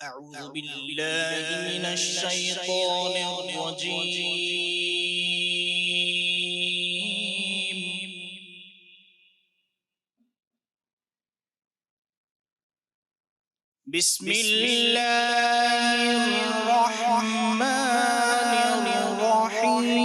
أعوذ بالله من الشيطان الرجيم. بسم الله الرحمن الرحيم.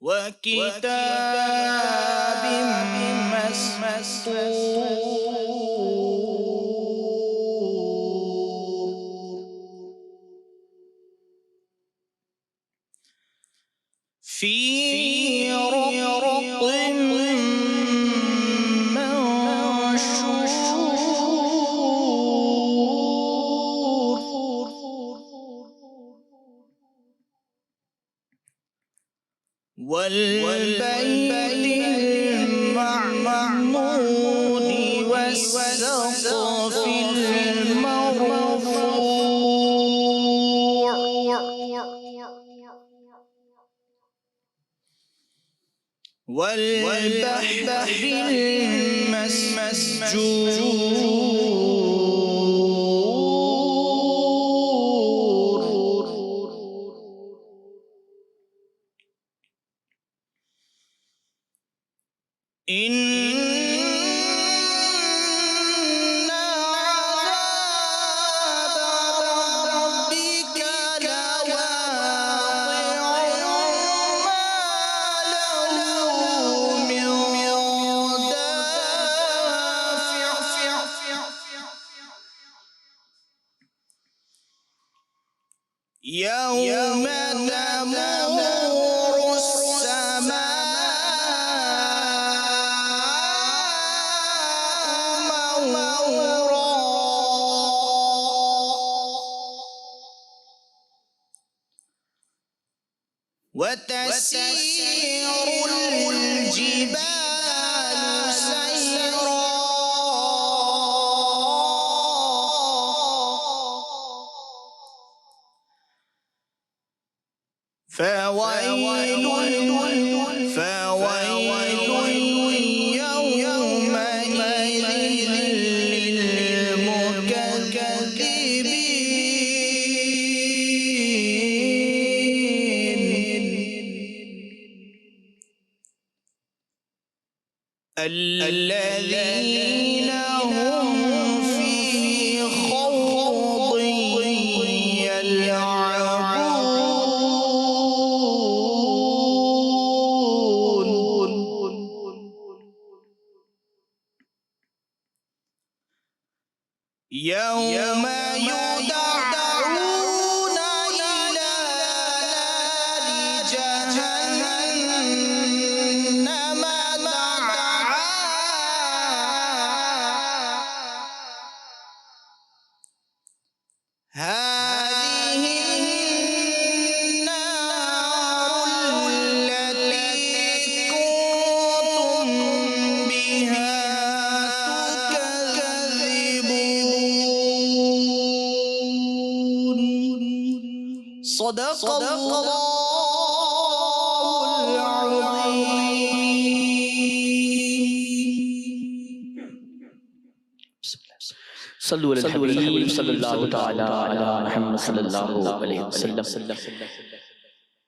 وكتاب مسطور في رق والبيت المعمود والسقف المرفوع والبحر المسجور إن عذاب ربك لواقع ما له من دافع يوم تمور السماء مورا وتسير الجبال سيرا فويل يومئذ للمكذبين الذين هم في خوض يلعبون يوم يدعون إلى نار جهنم دعا هذه النار التي كنتم بها تكذبون. صدق الله العظيم. صلوا على الحبيب صلى الله تعالى على محمد صلى الله عليه وسلم.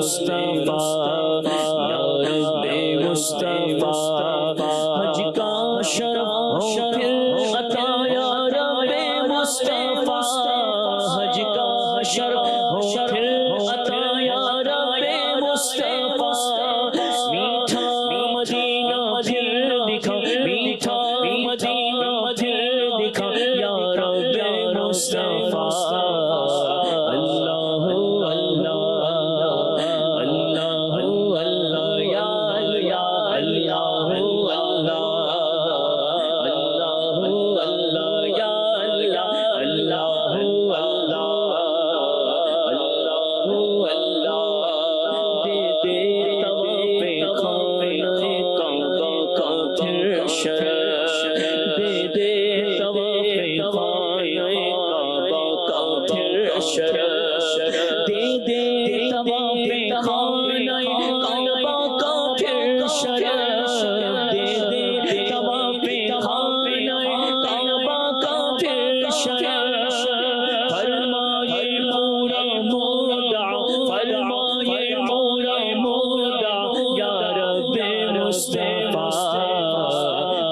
مصطفیٰ یا رب مصطفیٰ حج کا شرف ہو پھر عطا یا رب مصطفیٰ حج کا شرف ہو پھر عطا یا رب مصطفیٰ میٹھا مدینہ پھر دکھا میٹھا مدینہ پھر دکھا یا رب مصطفیٰ اللہ اللہ اللہ اللہ یا اللہ اللہ اللہ یا اللہ اللہ اللہ دے دے طواف خانہ کعبہ کا پھر شرف دے دے طواف خانہ کعبہ کا پھر شرف دے دے طواف خانہ کعبہ کا پھر شرف دے دے طواف خانہ کعبہ کا پھر شرف فرمائے پورا مودع فرمائے پورا مودع یا رب مصطفیٰ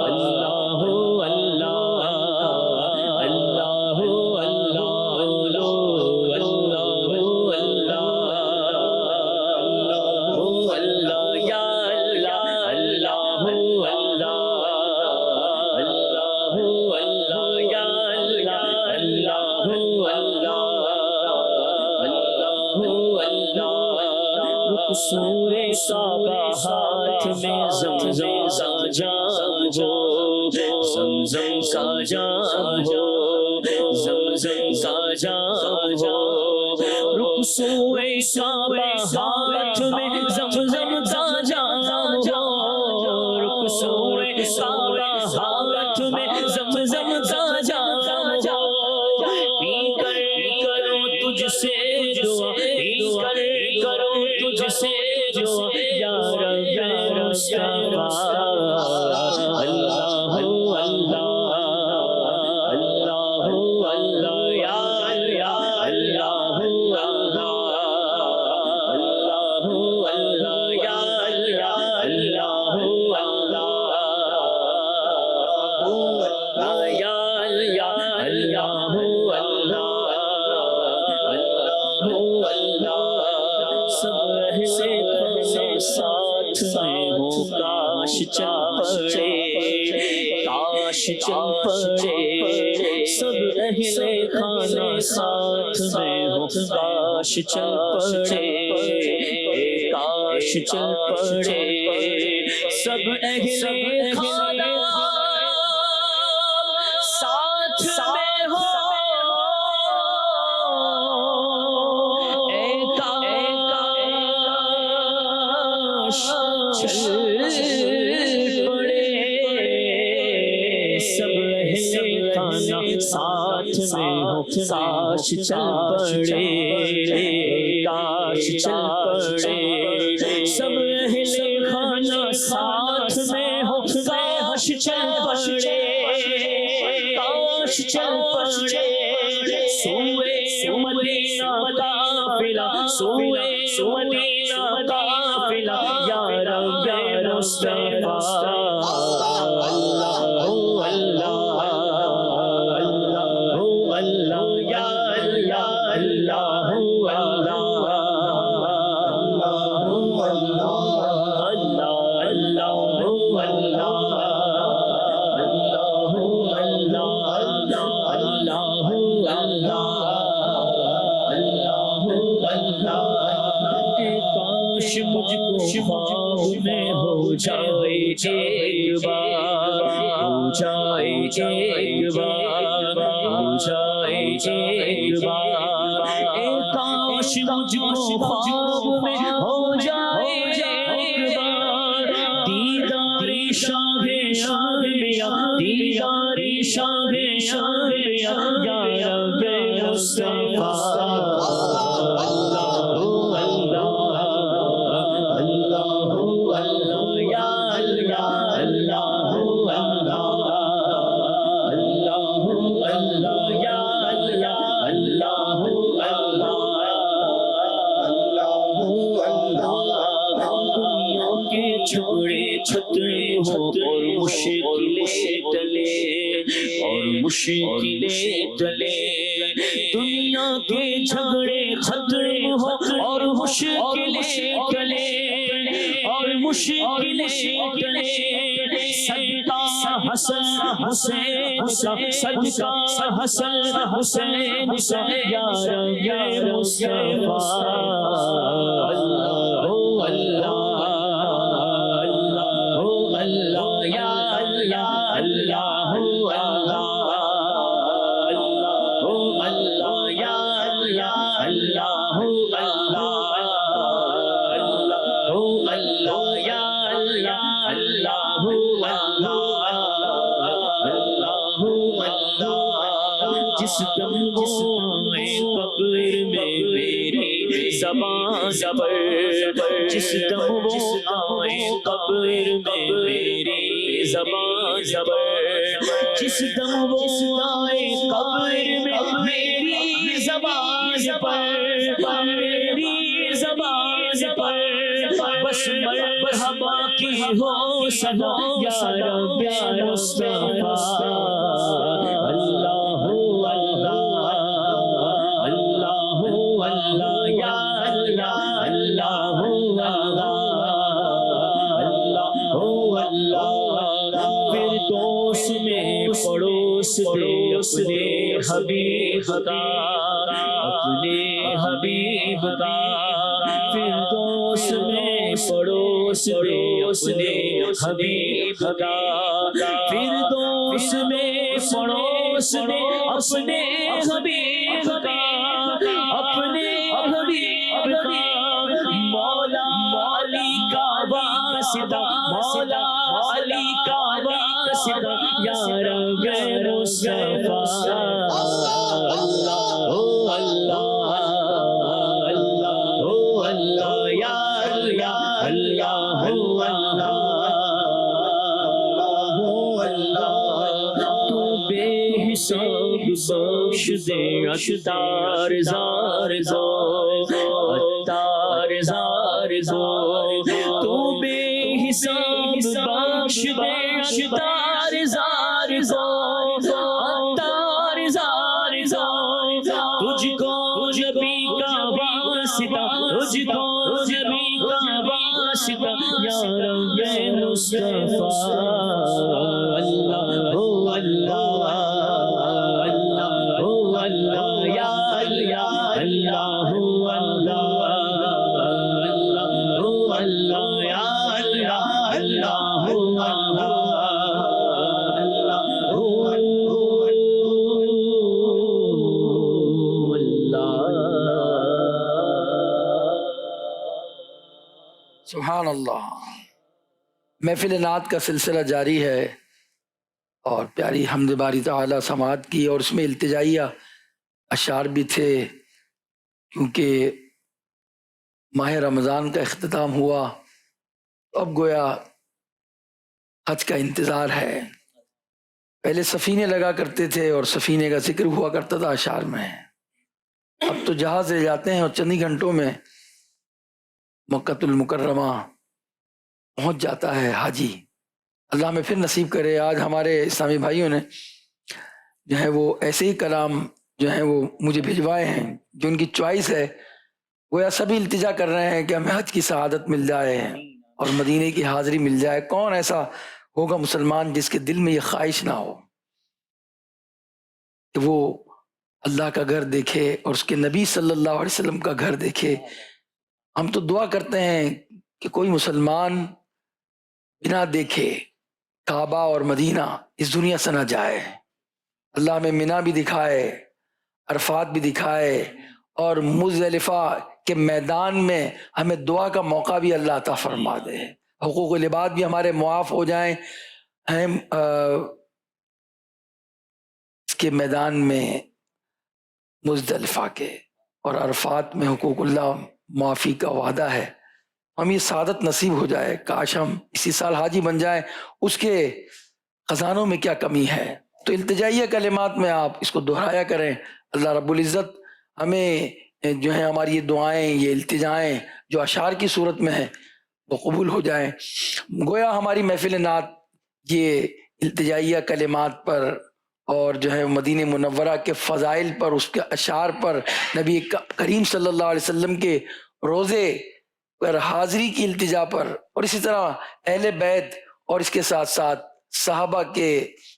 اللہ اللہ اللہ اللہ اللہ یا اللہ اللہ یا سور کعبہ ہاتھ میں زمزم کا جام ہو زمزم کا جام ہو زمزم کا جام ہو سور کعبہ ہاتھ میں زمزم کا جام ہو سور کعبہ ہاتھ میں زمزم کا جام ہو پی کر کرو تجھ سے دعا پی کر کرو تجھ سے دعا یا رب مصطفیٰ اللہ اللہ اللہ اللہ یا اللہ اللہ اللہ یا اللہ سب اہل ساتھ میں ہو کاش چل پڑے کاش چل پڑے سب اہل خانہ ساتھ میں ہو کاش چل پڑے کاش چل پڑے سب اہل خانہ ساتھ میں ہو ساتھ میں ہو کاش چل پڑے کاش چل پڑے سب اہل خانہ ساتھ میں ہو کاش چل پڑے کاش چل پڑے سوئے مدینہ قافلہ سوئے مدینہ قافلہ یا رب مصطفیٰ اللہ اللہ اللہ یا اللہ کاش مجھ کو خواب میں ہو جائے ایک بار ہو جائے ایک بار ہو جائے ایک بار کاش مجھ کو خواب میں ہو جائے ایک بار دیدار شاہ انبیاء دیدار شاہ انبیاء یا رب مصطفیٰ اللہ جھگڑے ختم ہو اور مشکلیں ٹلے اور مشکلیں ٹلے دنیا کے جھگڑے ختم ہو اور مشکلیں ٹلے اور مشکلیں ٹلے صدقہ حسن حسین کا صدقہ حسن حسین کا یا رب مصطفیٰ اللہ اللہ اللہ یا اللہ اللہ اللہ یا اللہ اللہ اللہ یا اللہ جس دم وہ آئے قبر میں میری زبان پر جس دم وہ آئے قبر میں میری زبان پر جس دم وہ آئے قبر میں میری زبان پر میری زبان پر بس مرحبا کی ہو سنا یا رب یا مصطفیٰ اللہ اللہ اللہ یا اللہ اللہ اللہ فردوس میں پڑوس دے اپنے حبیب کا اپنے حبیب کا فردوس میں پڑوس دے اپنے حبیب کا فردوس میں پڑوس دے اپنے حبیب کا اپنے حبیب کا مولا علی کا واسطہ مولا علی کا واسطہ یا رب مصطفیٰ اللہ اللہ اللہ یا اللہ اللہ تو بے حساب بخش دے اتار زار زو اتار زار زو تو بے حساب بخش دے اتار زار زو اتار زار زو تجھ کو نبی کا واسطہ تجھ کو نبی کا واسطہ یا رب مصطفیٰ اللہ اللہ اللہ یا اللہ اللہ اللہ یا اللہ سبحان اللہ۔ محفل نعت کا سلسلہ جاری ہے اور پیاری حمد باری تعالیٰ سماعت کی، اور اس میں التجائیہ اشعار بھی تھے کیونکہ ماہ رمضان کا اختتام ہوا، اب گویا حج کا انتظار ہے۔ پہلے سفینے لگا کرتے تھے اور سفینے کا ذکر ہوا کرتا تھا اشعار میں، اب تو جہاز لے جاتے ہیں اور چند ہی گھنٹوں میں مکہ المکرمہ پہنچ جاتا ہے حاجی۔ اللہ میں پھر نصیب کرے، آج ہمارے اسلامی بھائیوں نے جو ہے وہ ایسے ہی کلام جو ہیں وہ مجھے بھجوائے ہیں جو ان کی چوائس ہے، گویا سبھی التجا کر رہے ہیں کہ ہمیں حج کی سعادت مل جائے اور مدینے کی حاضری مل جائے۔ کون ایسا ہوگا مسلمان جس کے دل میں یہ خواہش نہ ہو کہ وہ اللہ کا گھر دیکھے اور اس کے نبی صلی اللہ علیہ وسلم کا گھر دیکھے۔ ہم تو دعا کرتے ہیں کہ کوئی مسلمان بنا دیکھے کعبہ اور مدینہ اس دنیا سے نہ جائے۔ اللہ ہمیں منی بھی دکھائے، عرفات بھی دکھائے، اور مزدلفہ کے میدان میں ہمیں دعا کا موقع بھی اللہ عطا فرما دے، حقوق العباد بھی ہمارے معاف ہو جائیں۔ اس کے میدان میں مزدلفہ کے اور عرفات میں حقوق اللہ معافی کا وعدہ ہے، ہم یہ سعادت نصیب ہو جائے۔ کاش ہم اسی سال حاجی بن جائیں، اس کے خزانوں میں کیا کمی ہے۔ تو التجائیہ کلمات میں آپ اس کو دہرایا کریں۔ اللہ رب العزت ہمیں جو ہے ہماری یہ دعائیں، یہ التجائیں جو اشعار کی صورت میں ہیں، وہ قبول ہو جائیں. گویا ہماری محفل نعت یہ التجائیہ کلمات پر اور جو ہے مدینہ منورہ کے فضائل پر، اس کے اشعار پر، نبی کریم صلی اللہ علیہ وسلم کے روزے پر حاضری کی التجا پر، اور اسی طرح اہل بیت اور اس کے ساتھ ساتھ صحابہ کے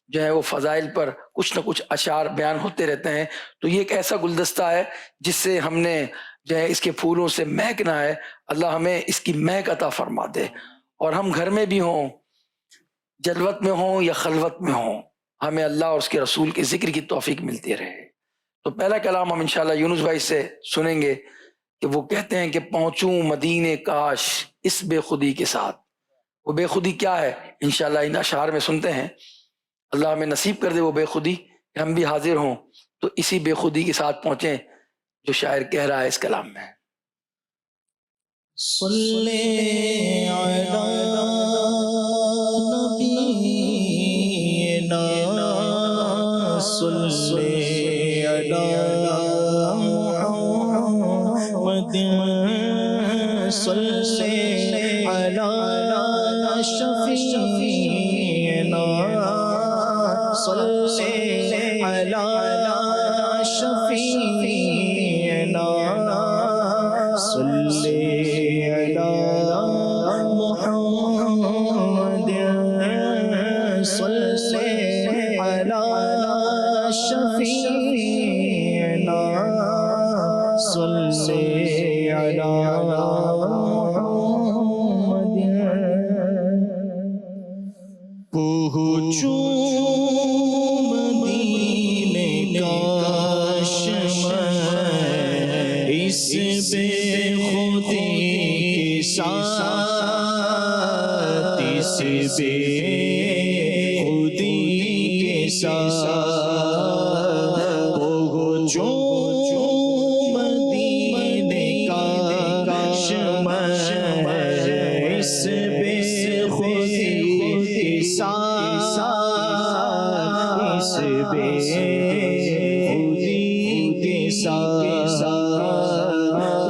جو ہے وہ فضائل پر کچھ نہ کچھ اشعار بیان ہوتے رہتے ہیں. تو یہ ایک ایسا گلدستہ ہے جس سے ہم نے جو ہے اس کے پھولوں سے مہکنا ہے. اللہ ہمیں اس کی مہک عطا فرما دے، اور ہم گھر میں بھی ہوں، جلوت میں ہوں یا خلوت میں ہوں، ہمیں اللہ اور اس کے رسول کے ذکر کی توفیق ملتی رہے. تو پہلا کلام ہم انشاءاللہ یونس بھائی سے سنیں گے کہ وہ کہتے ہیں کہ پہنچوں مدینے کاش اس بے خودی کے ساتھ. وہ بے خودی کیا ہے انشاءاللہ ان اشعار میں سنتے ہیں. اللہ ہمیں نصیب کر دے وہ بے خودی کہ ہم بھی حاضر ہوں تو اسی بے خودی کے ساتھ پہنچیں جو شاعر کہہ رہا ہے اس کلام میں. صلی علی نبینا صلی علی محمد صلی علی شفیعنا صلی علی شفیعنا صلی علی محمد صلی علی شفیعنا صلی علی محمد. پہنچوں مدینے کاش میں اس بے خودی کے ساتھ، اس بے خودی کے ساتھ پہنچوں مدینے کاش میں اس بے خودی کے ساتھ، اس بے خودی کے ساتھ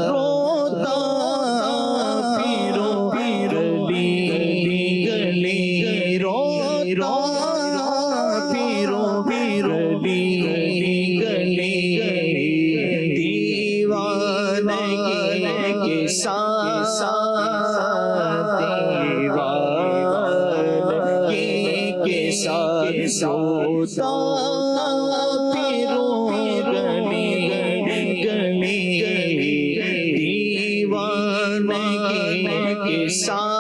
روتا پیرو پیرلی گلی، روتا پیرو پیرلی گلی، دیوانگی کے ساتھ، دیوانگی کے ساتھ روتا پیرو پیرلی گلی، دیوانگی کے ساتھ،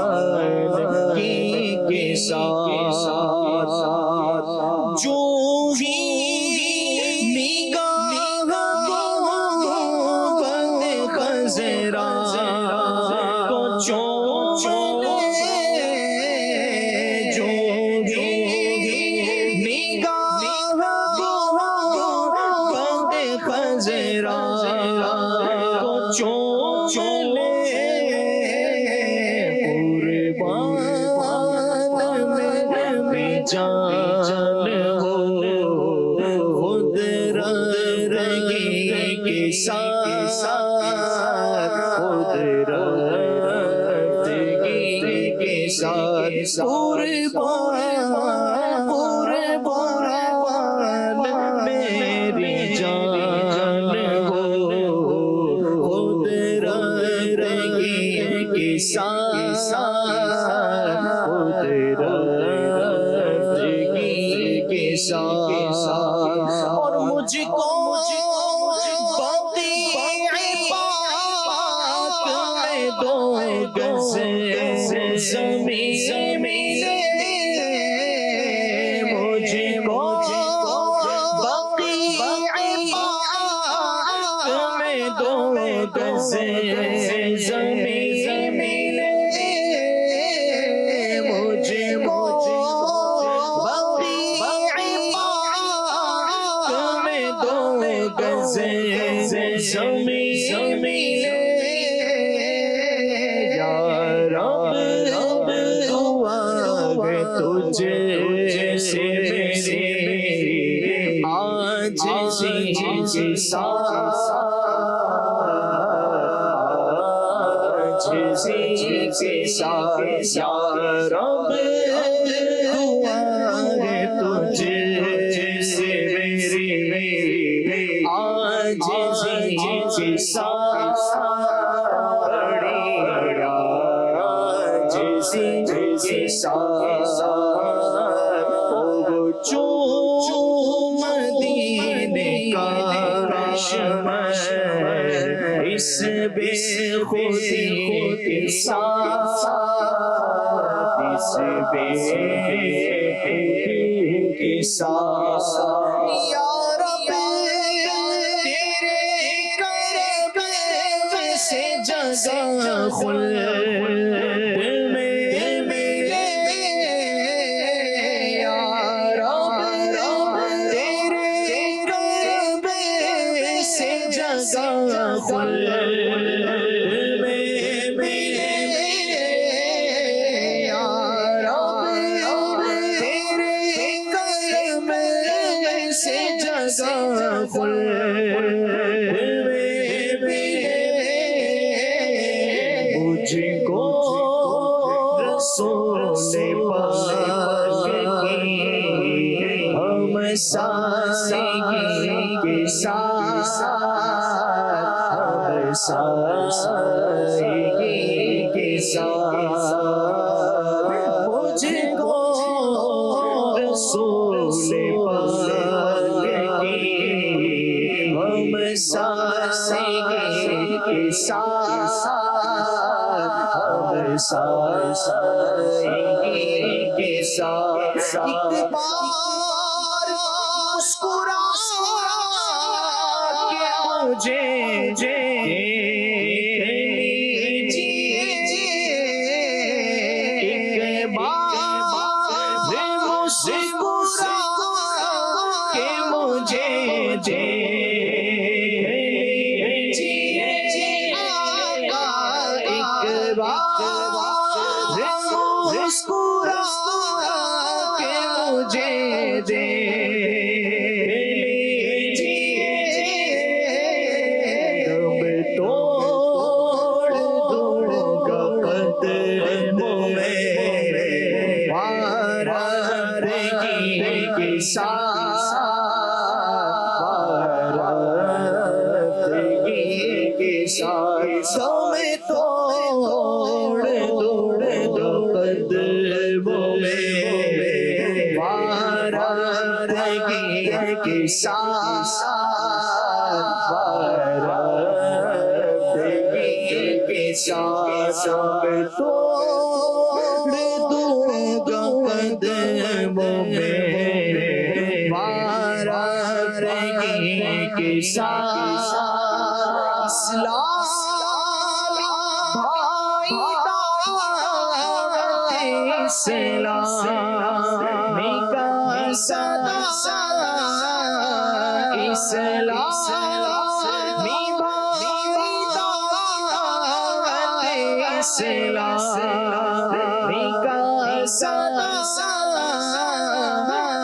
دیوانگی کے ساتھ جو ہی نگاہ بند خزرا کو چومے، جو ہی نگاہ بند خزرا کو چومے، قربان میں جان ہو خود رنگی کے ساتھ، خود رنگی کے ساتھ قربان میری جان ہو خود رنگی کے ساتھ، خود رنگی کے ساتھ. اور مجھ کو دو گز زمین ملے، مجھ کو بقیع پاک میں دو گز زمین ملے، مجھ کو بقیع پاک میں دو گز زمین ملے. تجھے سے میری آج سی کے ساتھ ساتھ یا رب دعا ہے تجھے سے میری عاجزی کے ساتھ بڑی عاجزی کے ساتھ جو مدینے کا شمع اس بے خودی کے ساتھ اس بے خودی کے ساتھ یا رب تیرے کرم سے جگہ خلد میں ملے یا رب تیرے کرم سے جگہ خلد میں ملے یا رب تیرے کرم سے جگہ خلد مجھ کو رسول پاک کی ہم سائیگی کے ساتھ ہم سائیگی کے ساتھ مجھ کو رسول پاک کی ہم سائیگی کے ساتھ سائیگی کے ساتھ ایک بار مسکرا کے مجھے ایک بار مسکرا کے مجھے مسکرا کے مجھے دے تم توڑ دوں گا قدموں میں وارفتگی کے ساتھ وارفتگی کے ساتھ تم توڑ قدموں میں وارفتگی کے ساتھ وارفتگی کے ساتھ توڑ دوں گا قدموں میں وارفتگی کے ساتھ اسلامی کا صدا اسلامی بھائی دعوت اسلامی کا صدا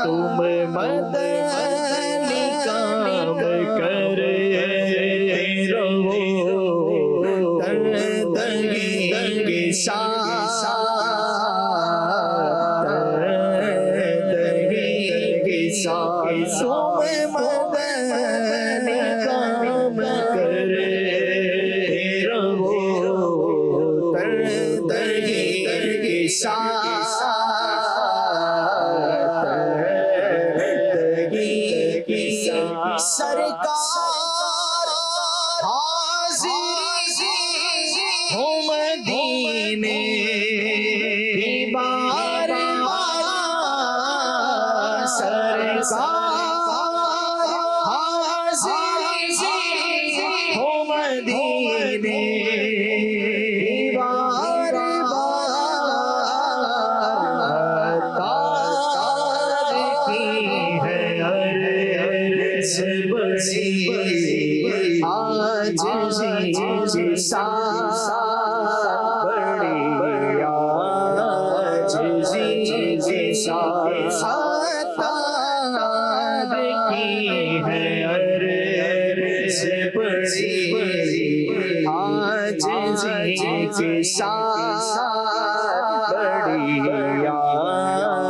تم مدنی کام کرتے رہو تردگی کے ساتھ تم مدنی کام کرتے رہو تردگی کے ساتھ تردگی کے ساتھ سرکار حاضری ہو مدینے کی بار سرکار حاضری ہو مدینے بار بار کی ہے عرض بڑی عاجزی کے ساتھ بڑی عاجزی کے ساتھ ہے عرض بڑی عاجزی کے ساتھ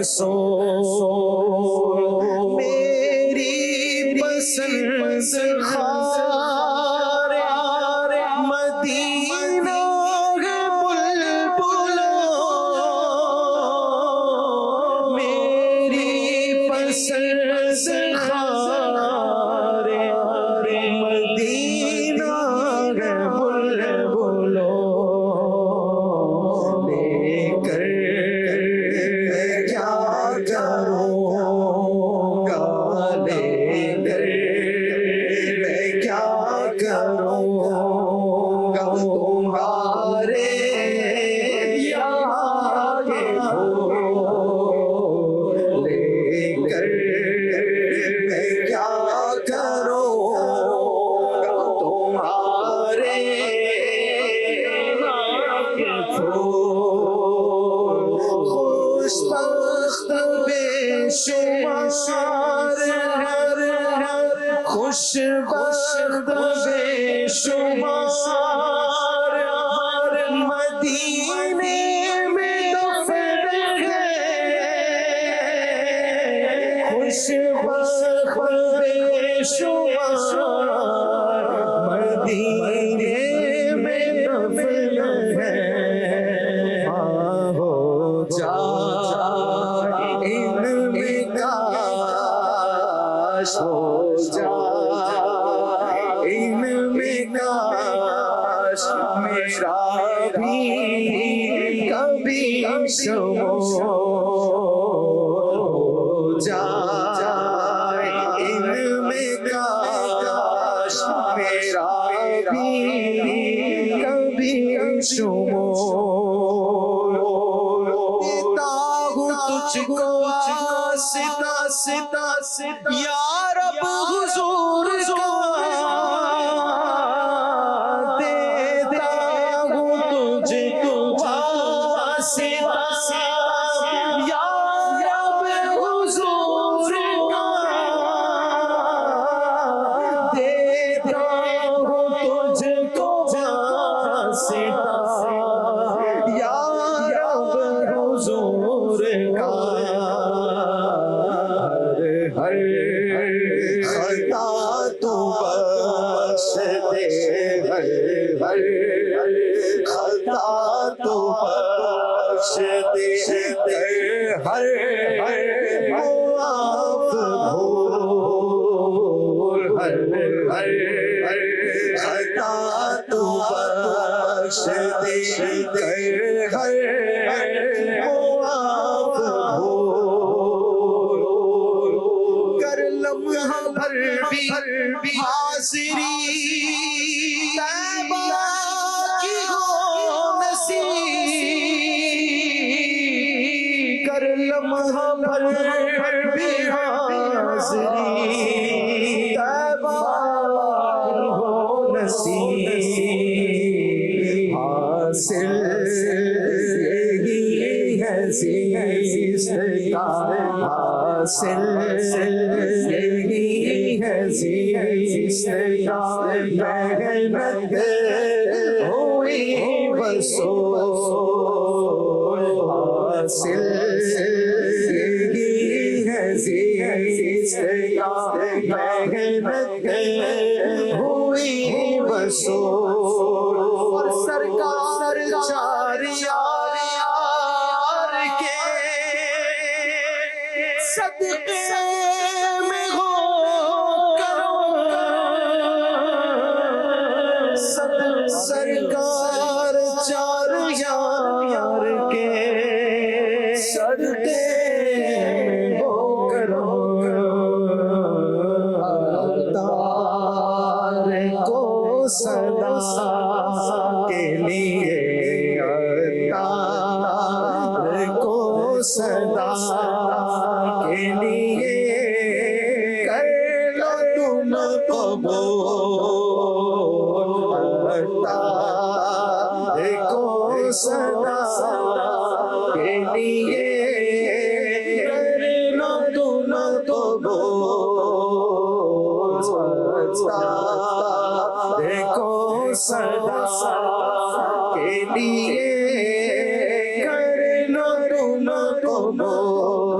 رسول میری پسند خار مدینہ ہے بلبلوں میری پسند خار مدینہ ہے بلبلوں لے کر کیا کروں گا لے کر میں کیا کروں گا تمہارے یہاں کے پھول لے کر میں کیا کروں گا تمہارے یہاں کے پھول خوش بخت بے شمار خوش بخت بے شمار مدینے میں دفن ہے خوش بخت بے شمار مدینے میں دفن ہے ہو جا ان میں کاش ہو جا ان میں کاش میرا بھی کبھی شمو ہو جا ان میں کاش میرا بھی کبھی شمو دیتا ہوں تجھ کو واسطہ یا رب حضور کا دیتا ہوں تجھ کو واسطہ یا رب حضور کا دیتا ہوں تجھ کو واسطہ یا رب حضور کا ہر خطا تو بخش دے ہر خطا تو بخش دے ہر معاف بھول ہر خطا تو بخش دے ہر معاف بھول کر لمحہ بھر بھی حاضری طیبہ کی ہو نصیب کر لمحہ بھر بھی حاضری طیبہ کی ہو نصیب حاصل یہی ہے زیست کا حاصل یہی ہے زیست کا محنت ہوئی وصول حاصل یہی ہے زیست کا محنت ہوئی وصول اور سرکار چار یار کے صدقے میں ہو کرو سرکار چار یار کے صدقے میں ہو کرو تار کو صدا کے لیے تار کو صدا کے لیے کر لو تم قبول تار کو صدا کے لیے کر لو تم قبول تار کو صدا کے لیے کر لو تم قبول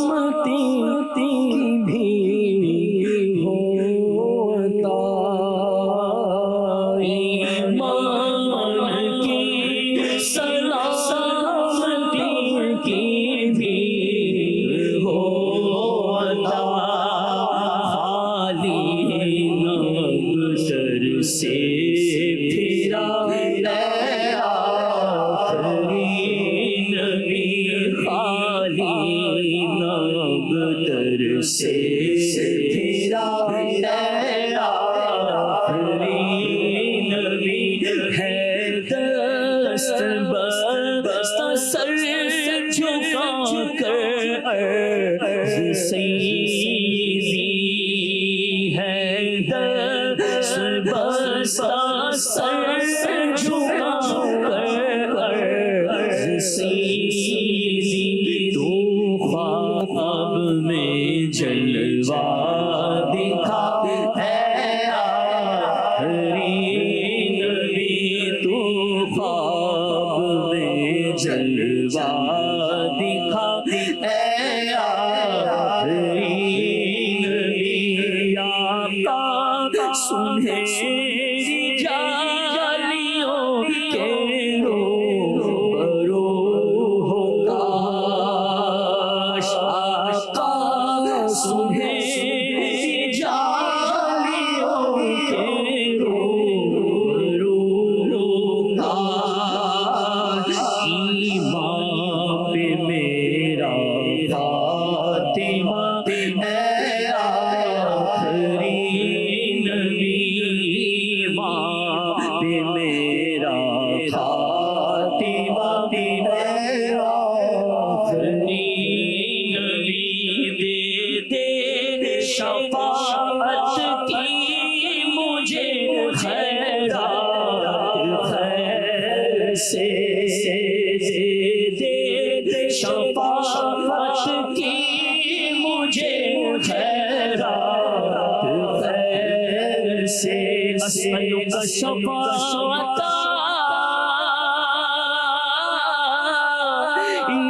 سلامتی کی بھی ہوتا ایمان کی سلامتی کی بھی ہوتا خالی نبشر سے پھرا سے پھرا آخری نبی ہے دست بستہ سر جھکا کر عرض سیدی ہے دست بستہ سر جھکا کر عرض سیدی تو خواب میں جلوہ دکھا ہے آخری نبی تو خواب میں جلوہ دکھا ہے آخری نبی آقا سنہری جالیوں کے روبرو ہو کاش آقا سنہری جالیوں کے روبرو ہو کاش ایمان پہ میرا فاطمہ ہے آخری نبی ایمان پہ میرا فاطمہ ہے آخری شفاعت کی مجھے خیرات خیر سے دے شفاعت کی مجھے خیرات خیر سے اسألک شفاعت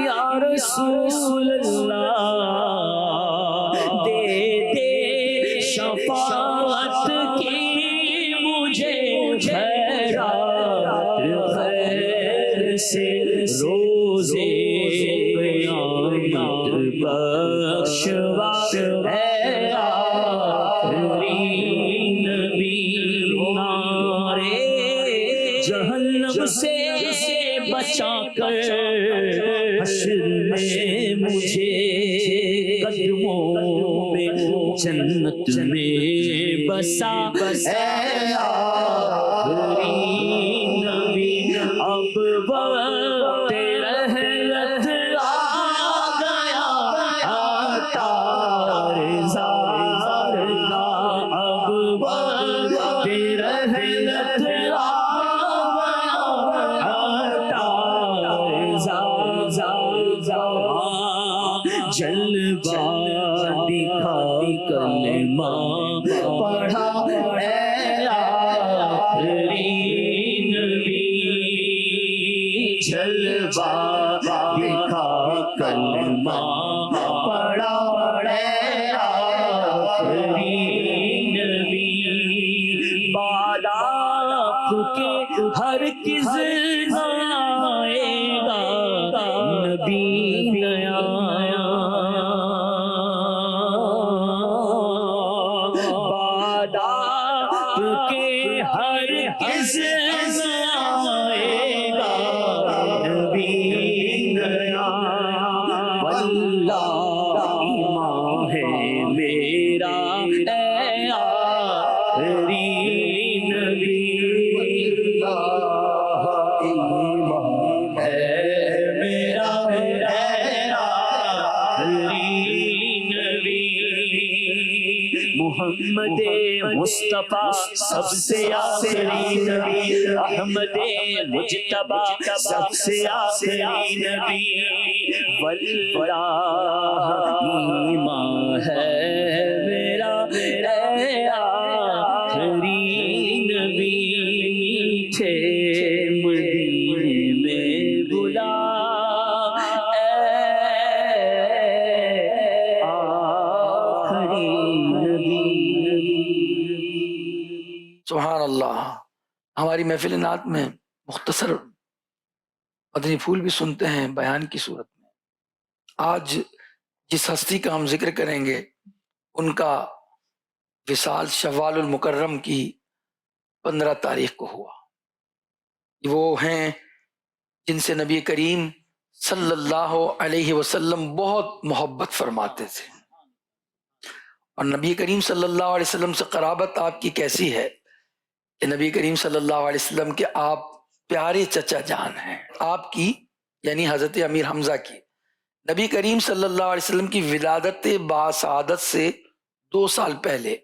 یا رسول اللہ شفاعت کی مجھے خیرات خیر سے روزے قیامت بخشوا ہے آخری نبی نارے جہنم سے بچا کر حشر میں مجھے قدموں میں جنت میں بسا اے آخری نبی اب وقت رحلت آ گیا عطار زار کا اب وقت رحلت آ گیا عطار زار جلوہ دکھا کلمہ پڑھا اے آخری نبی جلوہ دکھا کلمہ پڑھا اے آخری نبی بعد آپ کے ہر کس نہ آئے گا نبی نیا ہر کس آئے گا نبی نیا واللہ ایمان ہے میرا اے آخری نبی واللہ ایمان ہے میرا اے آخری نبی محمد مصطفیٰ سب سے آخری نبی احمد مجتبیٰ سب سے آخری نبی واللہ ایمان ہے میرا اے آخری نبی میٹھے مدینے میں بلا اے سبحان اللہ. ہماری محفل نعت میں مختصر مدنی پھول بھی سنتے ہیں بیان کی صورت میں. آج جس ہستی کا ہم ذکر کریں گے ان کا وصال شوال المکرم کی 15 تاریخ کو ہوا. وہ ہیں جن سے نبی کریم صلی اللہ علیہ وسلم بہت محبت فرماتے تھے. اور نبی کریم صلی اللہ علیہ وسلم سے قرابت آپ کی کیسی ہے کہ نبی کریم صلی اللہ علیہ وسلم کے آپ پیارے چچا جان ہیں. آپ کی یعنی حضرت امیر حمزہ کی نبی کریم صلی اللہ علیہ وسلم کی ولادت باسعادت سے 2 سال پہلے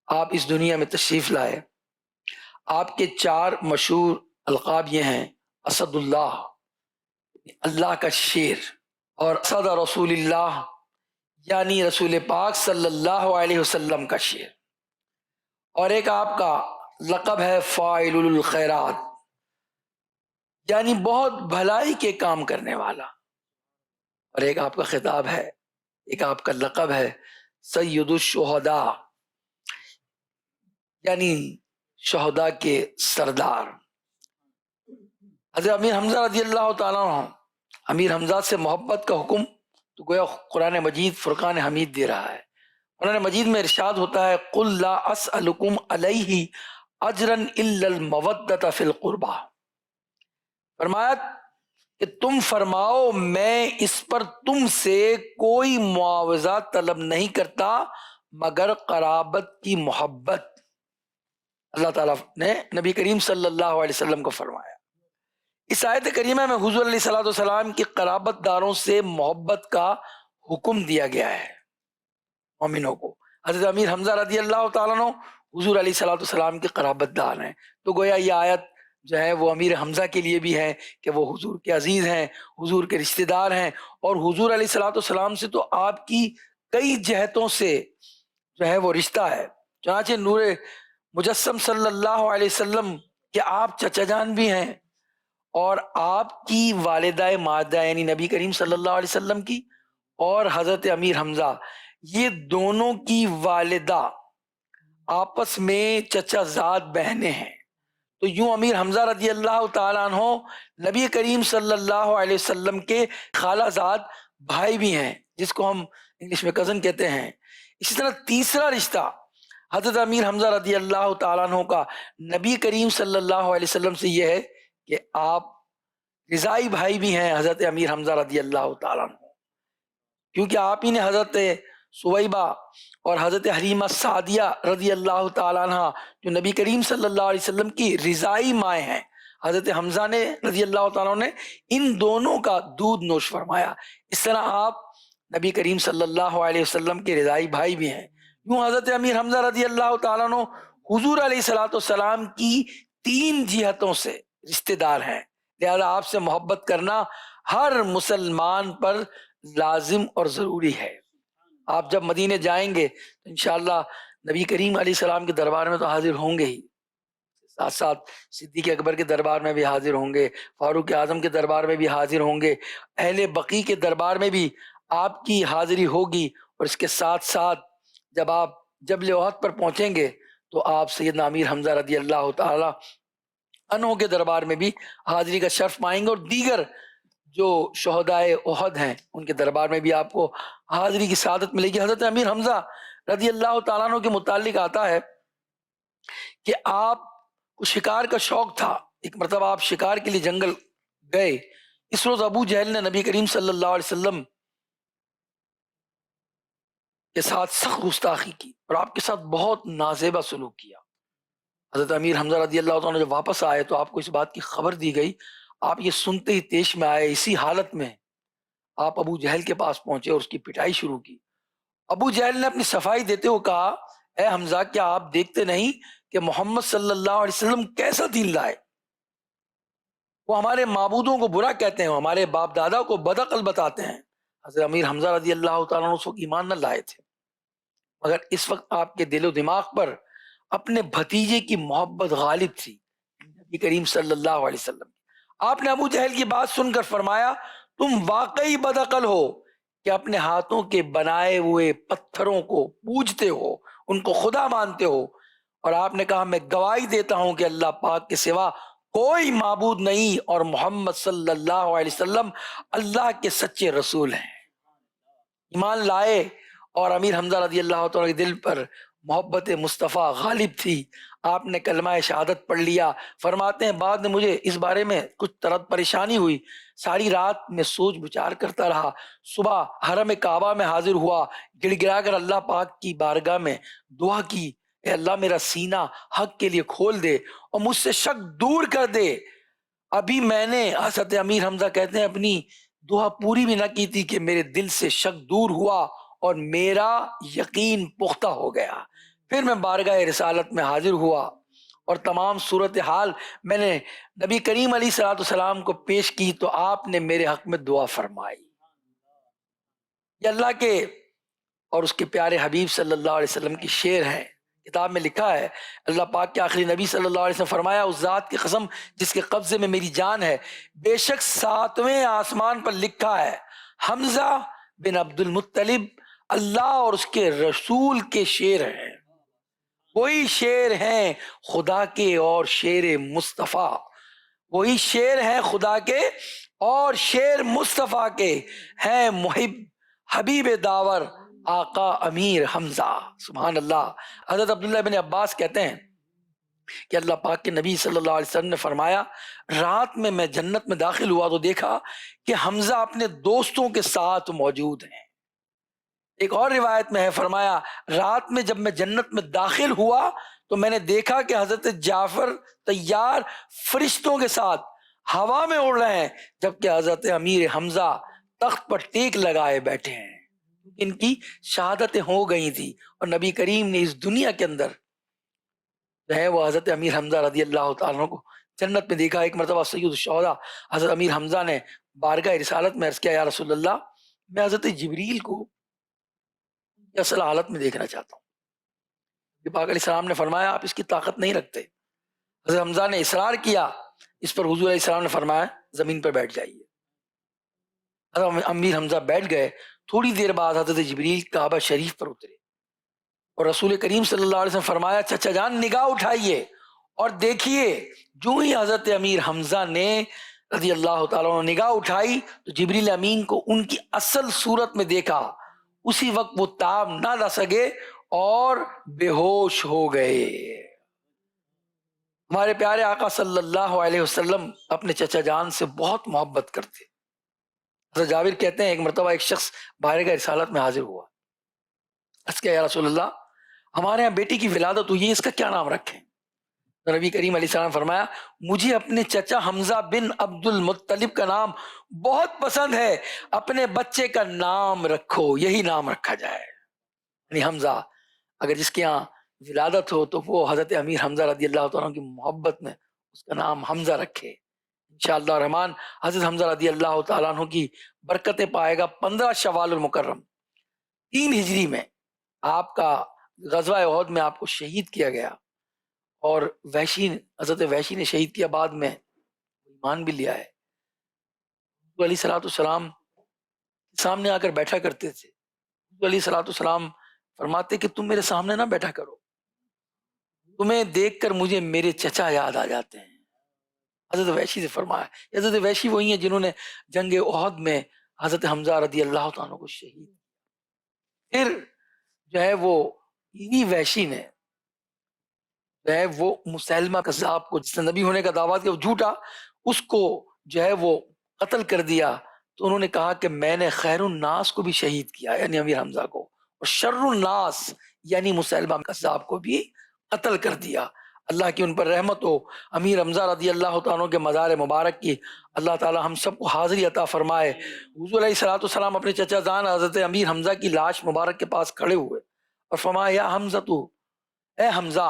آپ اس دنیا میں تشریف لائے. آپ کے 4 مشہور القاب یہ ہیں: اسد اللہ، اللہ کا شیر، اور اسد رسول اللہ یعنی رسول پاک صلی اللہ علیہ وسلم کا شیر، اور ایک آپ کا لقب ہے فاعل الخیرات یعنی بہت بھلائی کے کام کرنے والا، اور ایک آپ کا خطاب ہے، ایک آپ کا لقب ہے سید الشہداء یعنی شہداء کے سردار. حضرت امیر حمزہ رضی اللہ تعالیٰ عنہ، امیر حمزہ سے محبت کا حکم تو گویا قرآن مجید فرقان حمید دے رہا ہے. قرآن مجید میں ارشاد ہوتا ہے: قل لا اسألکم علیہ اجرا الا المودۃ فی القربى. فرمایا کہ تم فرماؤ میں اس پر تم سے کوئی معاوضہ طلب نہیں کرتا مگر قرابت کی محبت. اللہ تعالیٰ نے نبی کریم صلی اللہ علیہ وسلم کو فرمایا. اس آیت کریمہ میں حضور علیہ الصلوۃ والسلام کی قرابت داروں سے محبت کا حکم دیا گیا ہے مومنوں کو. حضرت امیر حمزہ رضی اللہ تعالیٰ عنہ حضور علیہ الصلوۃ والسلام کے قرابت دار ہیں. تو گویا یہ آیت جو ہے وہ امیر حمزہ کے لیے بھی ہے کہ وہ حضور کے عزیز ہیں، حضور کے رشتہ دار ہیں، اور حضور علیہ الصلوۃ والسلام سے تو آپ کی کئی جہتوں سے جو ہے وہ رشتہ ہے. چنانچہ نور مجسم صلی اللہ علیہ وسلم کے آپ چچا جان بھی ہیں، اور آپ کی والدہ ماجدہ یعنی نبی کریم صلی اللہ علیہ وسلم کی اور حضرت امیر حمزہ یہ دونوں کی والدہ آپس میں چچا زاد بہنیں ہیں. تو یوں امیر حمزہ رضی اللہ تعالیٰ عنہ نبی کریم صلی اللہ علیہ وسلم کے خالہ زاد بھائی بھی ہیں، جس کو ہم انگلش میں کزن کہتے ہیں. اسی طرح تیسرا رشتہ حضرت امیر حمزہ رضی اللہ تعالیٰ عنہ کا نبی کریم صلی اللہ علیہ وسلم سے یہ ہے کہ آپ رضائی بھائی بھی ہیں حضرت امیر حمزہ رضی اللہ تعالیٰ عنہ، کیونکہ آپ ہی نے حضرت سویبہ اور حضرت حلیمہ سعدیہ رضی اللہ تعالیٰ عنہ جو نبی کریم صلی اللہ علیہ وسلم کی رضائی مائیں ہیں، حضرت حمزہ نے رضی اللہ تعالیٰ عنہ نے ان دونوں کا دودھ نوش فرمایا. اس طرح آپ نبی کریم صلی اللہ علیہ وسلم کے رضائی بھائی بھی ہیں. یوں حضرت امیر حمزہ رضی اللہ تعالیٰ عنہ حضور علیہ الصلوۃ والسلام کی 3 جہتوں سے رشتہ دار ہیں. لہذا آپ سے محبت کرنا ہر مسلمان پر لازم اور ضروری ہے. آپ جب مدینے جائیں گے تو انشاءاللہ نبی کریم علیہ السلام کے دربار میں تو حاضر ہوں گے ہی، ساتھ ساتھ صدیق اکبر کے دربار میں بھی حاضر ہوں گے، فاروق اعظم کے دربار میں بھی حاضر ہوں گے، اہل بقیع کے دربار میں بھی آپ کی حاضری ہوگی. اور اس کے ساتھ ساتھ جب آپ جبل احد پر پہنچیں گے تو آپ سیدنا امیر حمزہ رضی اللہ تعالی عنہ کے دربار میں بھی حاضری کا شرف پائیں گے، اور دیگر جو شہدائے احد ہیں ان کے دربار میں بھی آپ کو حاضری کی سعادت ملے گی. حضرت امیر حمزہ رضی اللہ تعالیٰ عنہ کے متعلق آتا ہے کہ آپ کو شکار کا شوق تھا. ایک مرتبہ آپ شکار کے لیے جنگل گئے. اس روز ابو جہل نے نبی کریم صلی اللہ علیہ وسلم کے ساتھ سخت گستاخی کی اور آپ کے ساتھ بہت نازیبا سلوک کیا. حضرت امیر حمزہ رضی اللہ تعالیٰ جب واپس آئے تو آپ کو اس بات کی خبر دی گئی. آپ یہ سنتے ہی تیش میں آئے. اسی حالت میں آپ ابو جہل کے پاس پہنچے اور اس کی پٹائی شروع کی. ابو جہل نے اپنی صفائی دیتے ہوئے کہا: اے حمزہ، کیا آپ دیکھتے نہیں کہ محمد صلی اللہ علیہ وسلم کیسا دین لائے؟ وہ ہمارے معبودوں کو برا کہتے ہیں، ہمارے باپ دادا کو بدعقل بتاتے ہیں. حضرت امیر حمزہ رضی اللہ تعالیٰ عنہ اس وقت ایمان نہ لائے تھے، مگر اس وقت آپ کے دل و دماغ پر اپنے بھتیجے کی محبت غالب تھی، نبی کریم صلی اللہ علیہ وسلم. آپ نے ابو جہل کی بات سن کر فرمایا: تم واقعی بدعقل ہو کہ اپنے ہاتھوں کے بنائے ہوئے پتھروں کو پوجتے ہو، ان کو خدا مانتے ہو، اور آپ نے کہا میں گواہی دیتا ہوں کہ اللہ پاک کے سوا کوئی معبود نہیں اور محمد صلی اللہ علیہ وسلم اللہ کے سچے رسول ہیں۔ ایمان لائے اور امیر حمزہ رضی اللہ تعالیٰ کے دل پر محبت مصطفیٰ غالب تھی، آپ نے کلمہ شہادت پڑھ لیا۔ فرماتے ہیں بعد میں مجھے اس بارے میں کچھ طرح پریشانی ہوئی، ساری رات میں سوچ بچار کرتا رہا، صبح حرم کعبہ میں حاضر ہوا، گڑ گڑا کر اللہ پاک کی بارگاہ میں دعا کی، اے اللہ میرا سینہ حق کے لیے کھول دے اور مجھ سے شک دور کر دے۔ ابھی میں نے، حضرت امیر حمزہ کہتے ہیں، اپنی دعا پوری بھی نہ کی تھی کہ میرے دل سے شک دور ہوا اور میرا یقین پختہ ہو گیا۔ پھر میں بارگاہ رسالت میں حاضر ہوا اور تمام صورتحال میں نے نبی کریم علیہ الصلوۃ والسلام کو پیش کی تو آپ نے میرے حق میں دعا فرمائی۔ یہ اللہ کے اور اس کے پیارے حبیب صلی اللہ علیہ وسلم کی شعر ہے، کتاب میں لکھا ہے، اللہ پاک کے آخری نبی صلی اللہ علیہ وسلم فرمایا، اس ذات کی قسم جس کے قبضے میں میری جان ہے، بے شک 7ویں آسمان پر لکھا ہے حمزہ بن عبد المطلب اللہ اور اس کے رسول کے شعر ہیں، وہی شعر ہیں خدا کے اور شعر مصطفیٰ، وہی شعر ہیں خدا کے اور شعر مصطفیٰ کے، ہیں محب حبیب داور آقا امیر حمزہ۔ سبحان اللہ۔ حضرت عبداللہ بن عباس کہتے ہیں کہ اللہ پاک کے نبی صلی اللہ علیہ وسلم نے فرمایا، رات میں جنت میں داخل ہوا تو دیکھا کہ حمزہ اپنے دوستوں کے ساتھ موجود ہیں۔ ایک اور روایت میں ہے، فرمایا رات میں جب میں جنت میں داخل ہوا تو میں نے دیکھا کہ حضرت جعفر تیار فرشتوں کے ساتھ ہوا میں اڑ رہے ہیں، جبکہ حضرت امیر حمزہ تخت پر ٹیک لگائے بیٹھے ہیں۔ ان کی شہادتیں ہو گئی تھی اور نبی کریم نے اس دنیا کے اندر جو ہے وہ حضرت امیر حمزہ رضی اللہ تعالیٰ عنہ کو جنت میں دیکھا۔ ایک مرتبہ سید الشہداء حضرت امیر حمزہ نے بارگاہ رسالت میں عرض کیا، یا رسول اللہ میں حضرت جبریل کو اصل حالت میں دیکھنا چاہتا ہوں۔ پاک علیہ السلام نے فرمایا آپ اس کی طاقت نہیں رکھتے۔ حضرت حمزہ نے اصرار کیا، اس پر حضور علیہ السلام نے فرمایا زمین پر بیٹھ جائیے۔ حضرت امیر حمزہ بیٹھ گئے۔ تھوڑی دیر بعد حضرت جبریل کعبہ شریف پر اترے اور رسول کریم صلی اللہ علیہ وسلم فرمایا چچا جان نگاہ اٹھائیے اور دیکھیے۔ جو ہی حضرت امیر حمزہ نے رضی اللہ تعالیٰ عنہ نگاہ اٹھائی تو جبریل امین کو ان کی اصل صورت میں دیکھا، اسی وقت وہ تاب نہ لا سکے اور بے ہوش ہو گئے۔ ہمارے پیارے آقا صلی اللہ علیہ وسلم اپنے چچا جان سے بہت محبت کرتے۔ حضرت جابر کہتے ہیں ایک مرتبہ ایک شخص بارگاہ رسالت میں حاضر ہوا، اس کے یا رسول اللہ ہمارے یہاں بیٹی کی ولادت ہوئی ہے، اس کا کیا نام رکھیں؟ نبی کریم علیہ السلام فرمایا مجھے اپنے چچا حمزہ بن عبد المطلب کا نام بہت پسند ہے، اپنے بچے کا نام رکھو، یہی نام رکھا جائے۔ یعنی حمزہ اگر جس کے یہاں ولادت ہو تو وہ حضرت امیر حمزہ رضی اللہ تعالیٰ کی محبت میں اس کا نام حمزہ رکھے۔ انشاءاللہ الرحمن حضرت حمزہ رضی اللہ تعالیٰ عنہ کی برکتیں پائے گا۔ 15 شوال المکرم 3 ہجری میں آپ کا غزوہ احد میں آپ کو شہید کیا گیا اور حضرت وحشی نے شہید کیا، بعد میں ایمان بھی لیا ہے۔ علیہ الصلوۃ والسلام سامنے آ کر بیٹھا کرتے تھے۔ علیہ الصلوۃ والسلام فرماتے کہ تم میرے سامنے نہ بیٹھا کرو، تمہیں دیکھ کر مجھے میرے چچا یاد آ جاتے ہیں۔ حضرت وحشی سے فرمایا، حضرت وحشی وہی ہیں جنہوں نے جنگ احد میں حضرت حمزہ رضی اللہ تعالیٰ کو شہید۔ پھر جو ہے وہ انہی وحشی نے جو ہے وہ مسلمہ کذاب کو، جس نے نبی ہونے کا دعویٰ کیا وہ جھوٹا، اس کو جو ہے وہ قتل کر دیا۔ تو انہوں نے کہا کہ میں نے خیر الناس کو بھی شہید کیا، یعنی امیر حمزہ کو، اور شر الناس یعنی مسلمہ کذاب کو بھی قتل کر دیا۔ اللہ کی ان پر رحمت ہو۔ امیر حمزہ رضی اللہ تعالیٰ کے مزار مبارک کی اللہ تعالیٰ ہم سب کو حاضری عطا فرمائے۔ حضور علیہ الصلوۃ والسلام اپنے چچا جان حضرت امیر حمزہ کی لاش مبارک کے پاس کھڑے ہوئے اور فرمایا یا حمزہ تو، اے حمزہ،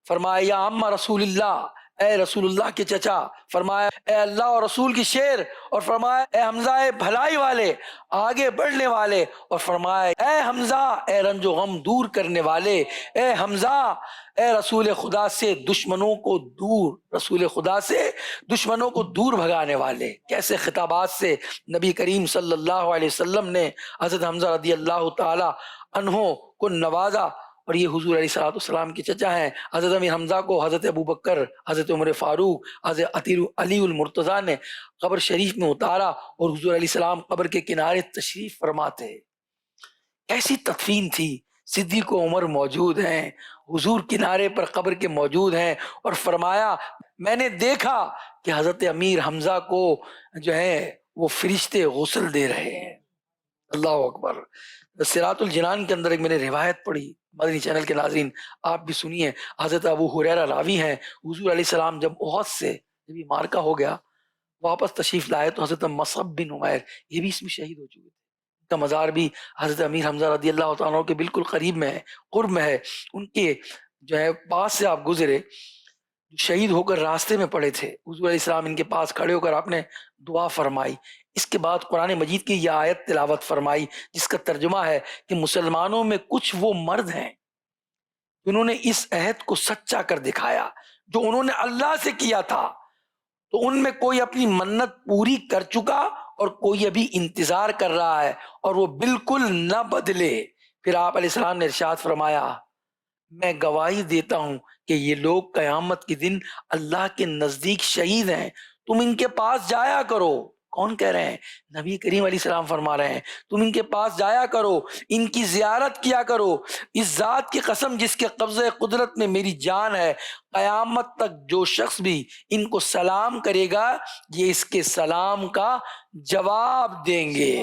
فرمایا یا عم رسول اللہ، اے رسول اللہ کے چچا، فرمایا اے اللہ اور رسول کی شیر، اور فرمایا اے حمزہ اے بھلائی والے، آگے بڑھنے والے، اور فرمایا اے حمزہ اے رنج و غم دور کرنے والے، اے حمزہ اے رسول خدا سے دشمنوں کو دور، رسول خدا سے دشمنوں کو دور بھگانے والے۔ کیسے خطابات سے نبی کریم صلی اللہ علیہ وسلم نے حضرت حمزہ رضی اللہ تعالی عنہ کو نوازا اور یہ حضور علیہ السلام کے چچا ہیں۔ حضرت امیر حمزہ کو حضرت ابو بکر، حضرت عمر فاروق، حضرت علی المرتضیٰ نے قبر شریف میں اتارا اور حضور علیہ السلام قبر کے کنارے تشریف فرما تھے۔ ایسی تدفین تھی، صدیق و عمر موجود ہیں، حضور کنارے پر قبر کے موجود ہیں، اور فرمایا میں نے دیکھا کہ حضرت امیر حمزہ کو جو ہے وہ فرشتے غسل دے رہے ہیں۔ اللہ اکبر۔ صراط الجنان کے اندر ایک میں نے روایت پڑھی، مدنی چینل کے ناظرین آپ بھی سنیے، حضرت ابو ہریرہ راوی ہیں، حضور علیہ السلام جب احد سے جب یہ مارکا ہو گیا واپس تشریف لائے تو حضرت مصعب بن عمیر یہ بھی اس میں شہید ہو چکے تھے، ان کا مزار بھی حضرت امیر حمزہ رضی اللہ تعالیٰ عنہ کے بالکل قریب میں ہے، قرب میں ہے، ان کے جو ہے پاس سے آپ گزرے، شہید ہو کر راستے میں پڑے تھے، حضور علیہ السلام ان کے پاس کھڑے ہو کر آپ نے دعا فرمائی۔ اس کے بعد قرآن مجید کی یہ آیت تلاوت فرمائی جس کا ترجمہ ہے کہ مسلمانوں میں کچھ وہ مرد ہیں جنہوں نے اس عہد کو سچا کر دکھایا جو انہوں نے اللہ سے کیا تھا، تو ان میں کوئی اپنی منت پوری کر چکا اور کوئی ابھی انتظار کر رہا ہے اور وہ بالکل نہ بدلے۔ پھر آپ علیہ السلام نے ارشاد فرمایا میں گواہی دیتا ہوں کہ یہ لوگ قیامت کے دن اللہ کے نزدیک شہید ہیں، تم ان کے پاس جایا کرو۔ کون کہہ رہے ہیں؟ نبی کریم علیہ السلام فرما رہے ہیں تم ان کے پاس جایا کرو، ان کی زیارت کیا کرو، اس ذات کی قسم جس کے قبضہ قدرت میں میری جان ہے، قیامت تک جو شخص بھی ان کو سلام کرے گا یہ اس کے سلام کا جواب دیں گے۔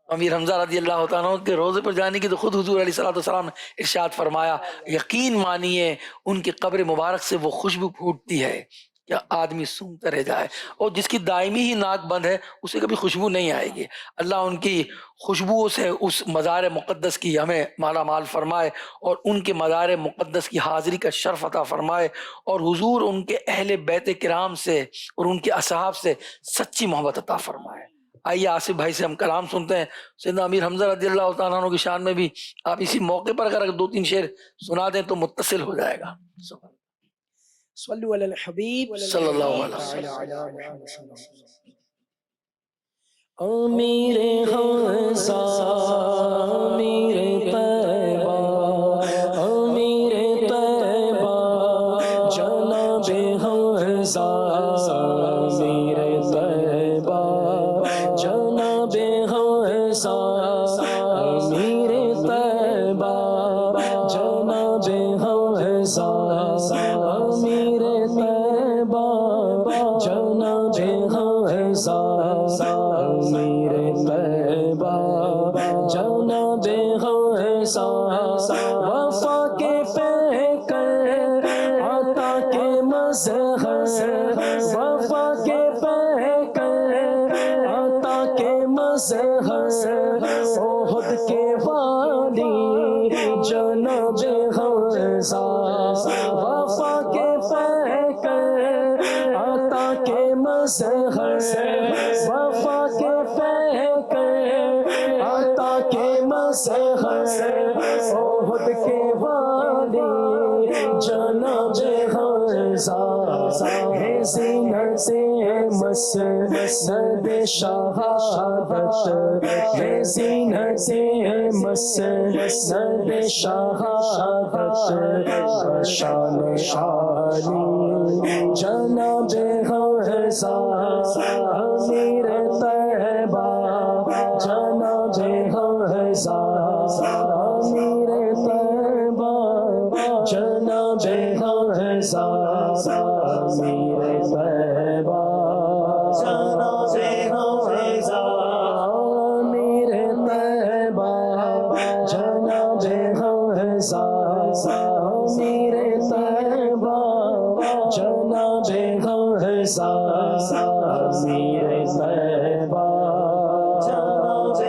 امیر حمزہ رضی اللہ تعالیٰ عنہ کے روضے پر جانے کی تو خود حضور علیہ السلام نے ارشاد فرمایا یقین مانیے ان کی قبر مبارک سے وہ خوشبو پھوٹتی ہے کہ آدمی سونگتا رہ جائے، اور جس کی دائمی ہی ناک بند ہے اسے کبھی خوشبو نہیں آئے گی۔ اللہ ان کی خوشبوؤں سے اس مزار مقدس کی ہمیں مالا مال فرمائے اور ان کے مزار مقدس کی حاضری کا شرف عطا فرمائے، اور حضور ان کے اہل بیت کرام سے اور ان کے اصحاب سے سچی محبت عطا فرمائے۔ آئیے آصف بھائی سے ہم کلام سنتے ہیں، سیدنا امیر حمزہ رضی اللہ تعالیٰ عنہ کی شان میں بھی آپ اسی موقع پر اگر 2-3 شعر سنا دیں تو متصل ہو جائے گا۔ صلو علی الحبیب صلی اللہ علیہ وسلم۔ امیر حمزہ امیر طیبہ امیر طیبہ جناب حمزہ امیر طیبہ جناب حمزہ امیر طیبہ جناب حمزہ امیر طیبہ جناب حمزہ امیر طیبہ جناب حمزہ وفا کے پیکر عطا کے مظہر وفا کے پیکر عطا کے مظہر احد کے والی جناب حمزہ وفا کے پیکر عطا کے مظہر وفا کے پیکر عطا کے مظہر احد کے والی جناب حمزہ ہے زینت مسند شہادت ہے زینت مسند شہادت شان شانی جناب حمزہ امیر طیبہ جناب حمزہ امیر طیبہ جناب حمزہ امیر طیبہ جناب حمزہ امیر طیبہ جناب حمزہ امیر طیبہ جناب حمزہ امیر طیبہ جناب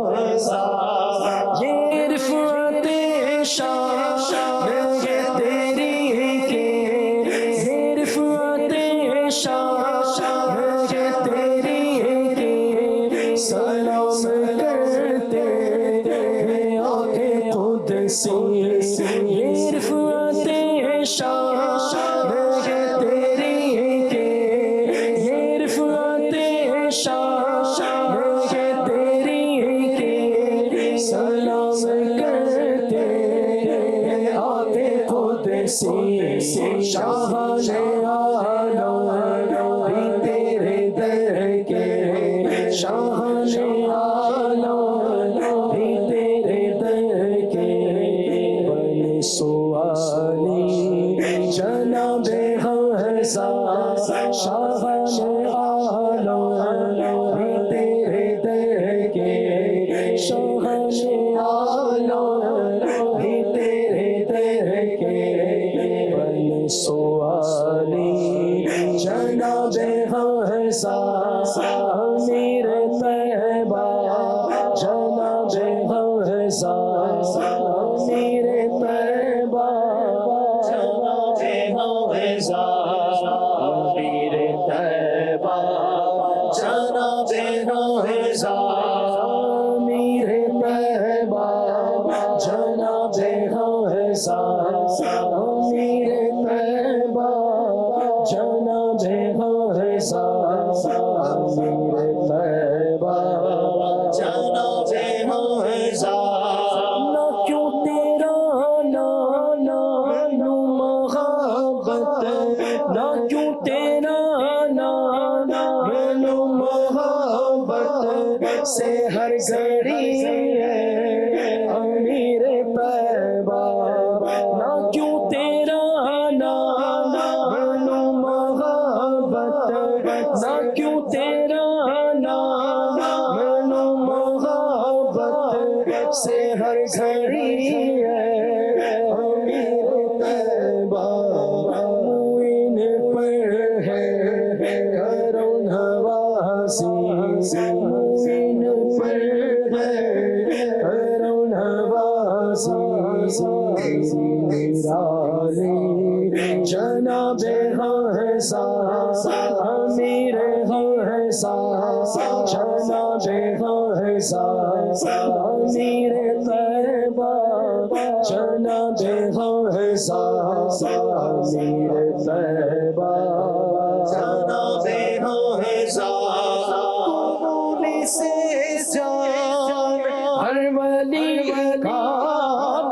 حمزہ یہ رفعت شان ہے تیری کہ یہ رفعت شان ہے تیری کہ سلام کرتے ہیں آنکھیں قدسی یہ رفعت شان ہے تیری کہ یہ رفعت شان ہے تیری کہ سلام کرتے سے شاہ عالم بھی تیرے در کے شاہ عالم بھی تیرے در کے بن سوالی جناب حمزہ شاہ عالم بھی تیرے در کے شاہ عالم بھی تیرے در کے بن سوالی جناب حمزہ امیر طیبہ جناب حمزہ امیر طیبہ جناب حمزہ امیر طیبہ جناب حمزہ امیر طیبہ جناب حمزہ امیر طیبہ جناب حمزہ امیر طیبہ جناب حمزہ نہ کیوں تیرا نام محبت نہ کیوں تیرا نام محبت سے ہر گھڑی امیر طیبہ نہ کیوں تیرا نام محبت نہ کیوں تیرا نام محبت سے ہر گھڑی امیر طیبہ معین پر ہے کرو نوازی معین پر ہے کرو نوازی نرالی جناب حمزہ امیر حمزہ جناب حمزہ امیر طیبہ جناب حمزہ امیر طیبہ جناب حمزہ قبول سے جان ہر ولی کا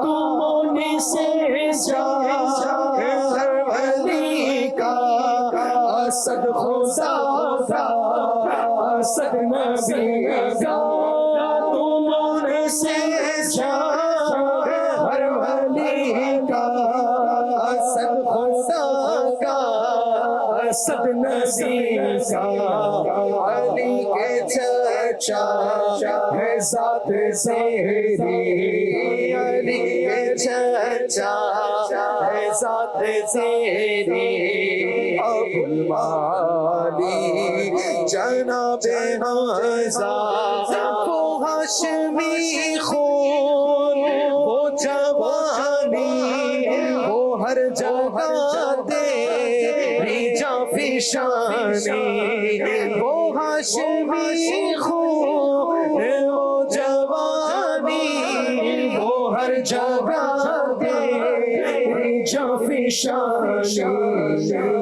قبول سے جان ہر ولی کا اسد خدا کا اسد نبی کا قبول سے جان ہر ولی کا اسد خدا کا اسد نبی کا علی کے چچا ہے ذات زہری علی کے چچا ہے ذات زہری ابو المعالی جناب حمزہ وہ ہاشمی خون وہ جوانی وہ ہر جگہ تیری جافشانی وہ ہاشمی خون وہ جوانی وہ ہر جگہ تیری جافشانی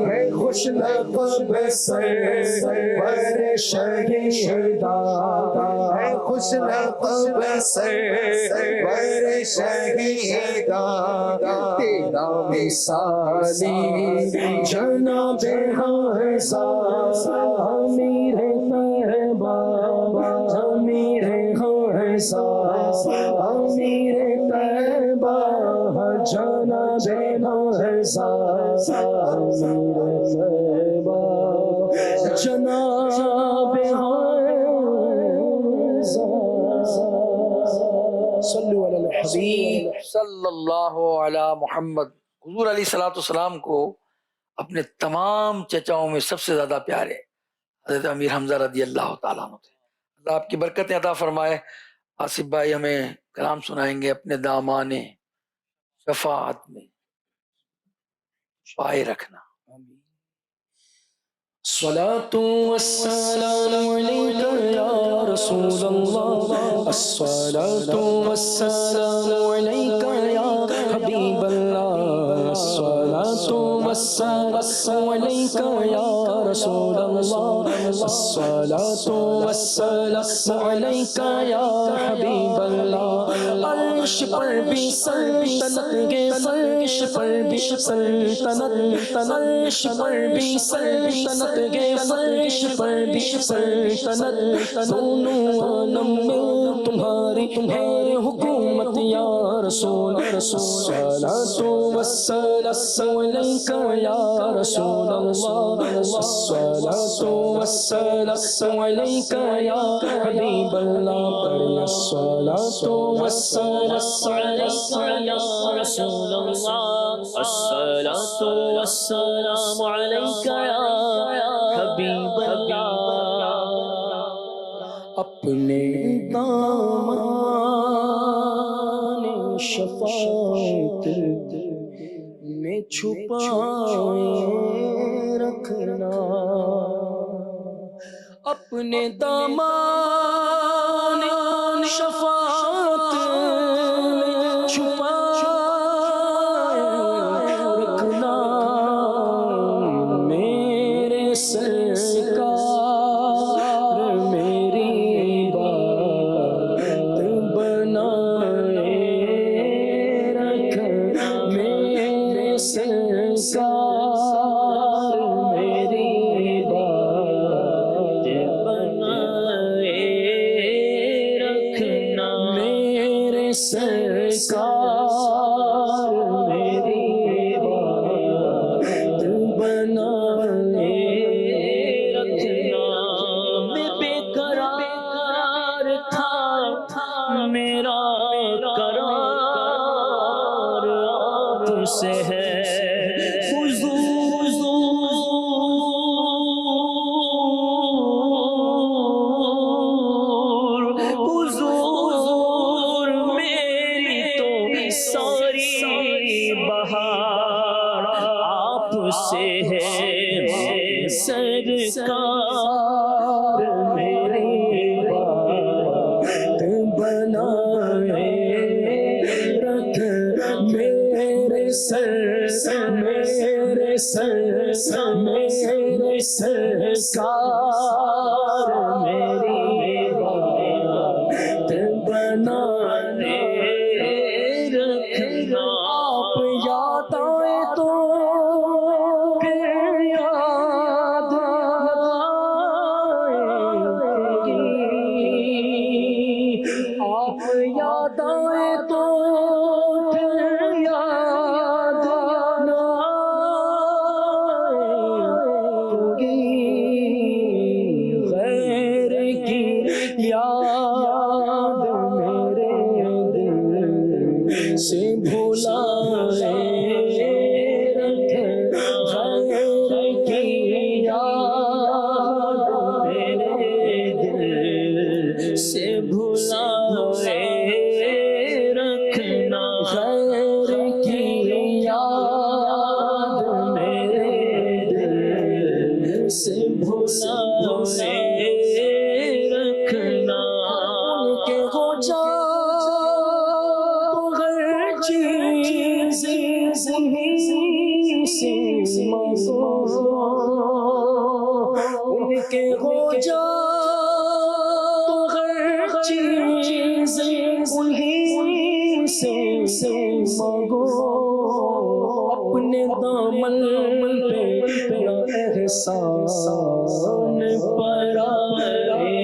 ہے خوش لقب سرور شہیدہ ہے خوش لقب سرور شہیدہ تیرا مثالی جناب حمزہ امیر طیبہ امیر حمزہ امیر طیبہ جناب حمزہ امیر طیبہ جناب حمزہ صلو علی الحبیب صلی اللہ علی محمد. حضور علیہ الصلوۃ والسلام کو اپنے تمام چچاؤں میں سب سے زیادہ پیارے حضرت امیر حمزہ رضی اللہ تعالیٰ عنہ تھے. اللہ آپ کی برکتیں عطا فرمائے. آصف بھائی ہمیں کلام سنائیں گے اپنے دامان شفاعت میں پائے رکھنا. الصلاة والسلام عليك يا رسول الله الصلاة والسلام عليك يا حبيب الله الصلاة والسلام عليك يا رسول الله الصلاة والسلام عليك يا حبيب الله عرش پر بھی سلطنت کے فرش پر بھی سلطنت عرش پر بھی سلطنت کے فرش پر بھی سلطنت دونوں عالم میں تمہاری حکومت یا رسول الصلاۃ والسلام علیک یا رسول اللہ الصلاۃ والسلام علیک یا حبیب اللہ الصلاۃ والسلام علیک یا رسول اللہ الصلاۃ والسلام علیک یا حبیب اللہ اپنے دامان شفاعت میں چھپائے رکھنا اپنے دامان شفاعت میں چھپائے رکھنا میرے سرکار میری بات بنائے رکھنا میرے سرکار میری بات بنائے رکھنا میرے سرکار میری بات بنائے رکھنا میں بے قرار تھا میرا قرار آپ سے ہے حضور میری تو ساری بہار آپ سے ہے سرکار میری بات بنائے رکھ میرے سرکار میری بات بنانے رکھنا آپ یاد آئے تو پھر یاد آئے آپ یاد آئے تو پھر یاد نہ آئے غیر کی یاد میرے دل سے بھلائے رکھے غیر کی یاد میرے دل سے بھلائے رکھنا غیر کی یاد میرے دل سے بھلائے رکھنا ان کے ہو جا ہر چیز انہیں سے مانگو ان کے ہو جا ہر چیز انہیں سے مانگو اپنے دامن پہ احسان پرائے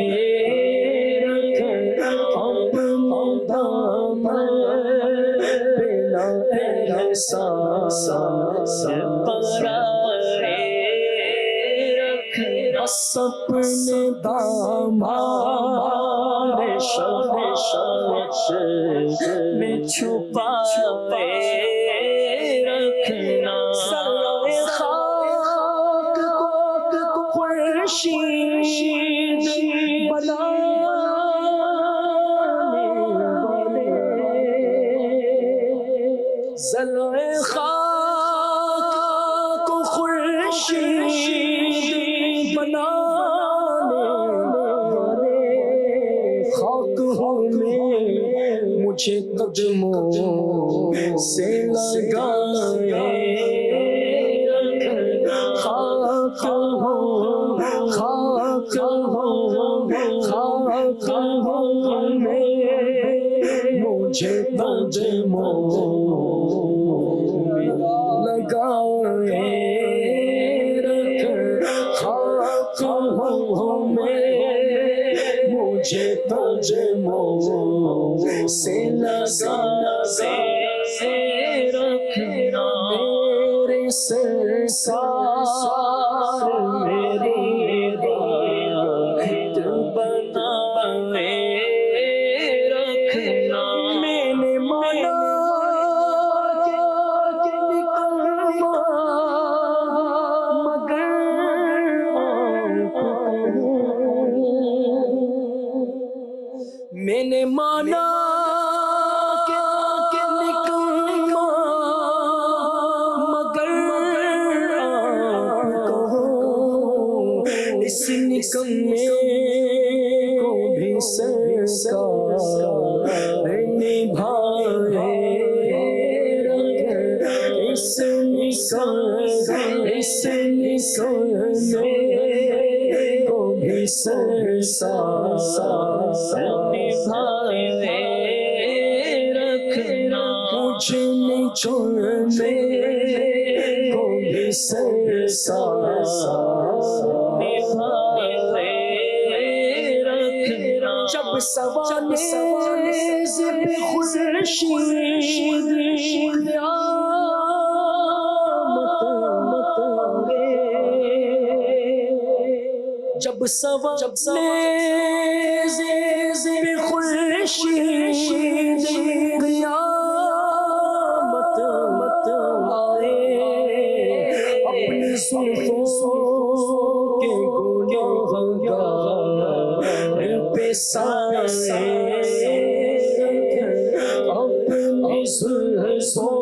رکھ اپنے دامن پہ احسان پرائے رکھ بس اپنے دامان شفاعت میں چھپائے رکھنا سرائے خاک کو خورشید بنانے والے سرائے خاک کو خورشید بنانے والے خاک ہوں میں مجھے قدموں سے لگائے خاک ہو میں مجھے قدموں میں لگائے رکھ خاک ہوں میں مجھے قدموں سے لگائے رکھنا میرے سرکار میری بات بنائے رکھنا میں نے مانا کہ نکلنا مگر میں نے مانا کہ نکلنا مگر اس نکمے کو بھی سرکار نبھائے اس نکمے کو بھی سرکار نبھائے رکھنا مجھ نچوڑنے کو بھی سرکار نبھائے رکھنا جب سوانیز پہ خورشید جب سوانیز پہ خورشید قیامت آئے اپنی زلفوں کے گناہگار پہ سائے اپنی زلفوں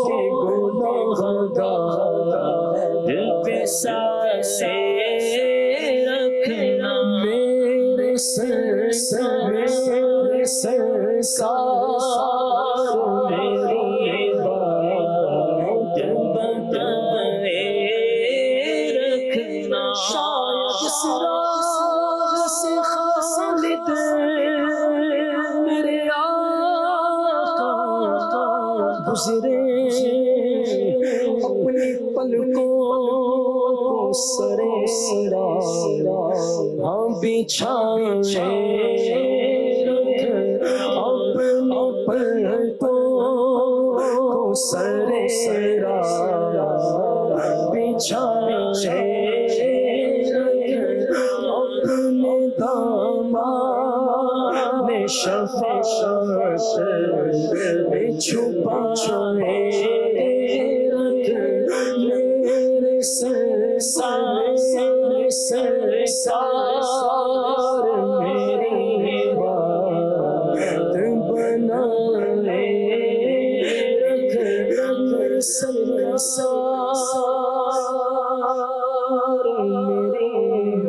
کے گناہگار پہ سائے رکھنا میرے سرکار میری بات بنائے رکھنا شاید سراغ سے خالد میرے آقا گزرے اپنی پلکوں کو سرے ہاں بچھائے اپنی پلکوں کو سرے بچھائے اپنے دامان شفاعت میں چھپائے میرے سرکار میری بات بنائے رکھ سرکار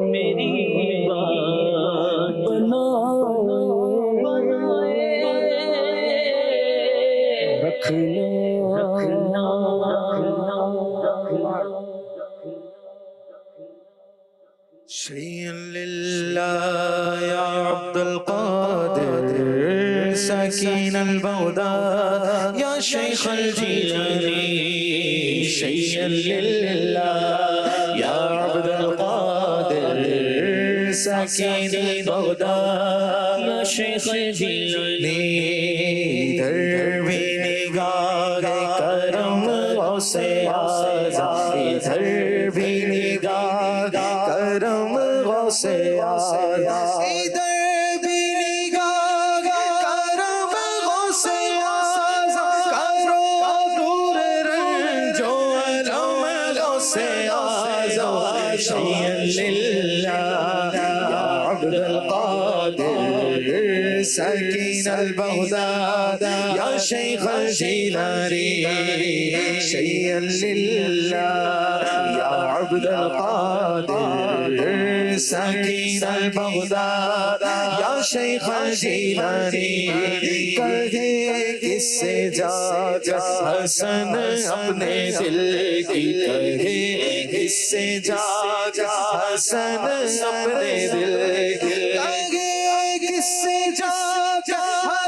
میری بات بنائے رکھنا شيئا لله يا عبد القادر سكين البغداد يا شيخ الجيلاني شيئا لله يا عبد القادر سكين البغداد يا شيخ الجيلاني دربي نگاہ کرم غوث اعظم دربی نگاہ کرم غوث اعظم دربی نگاہ کرم غوث اعظم کرو دور رنج و علم غوث اعظم شیئا للہ یا عبد القادر سکین البغداد یا شیخ الجیلانی شیئا للہ یا عبد القادر سکین البغداد یا شیخ الجیلانی کہے کس سے جا حسن اپنے دل کی کہے کس سے جا حسن اپنے دل کی کہے کس سے جا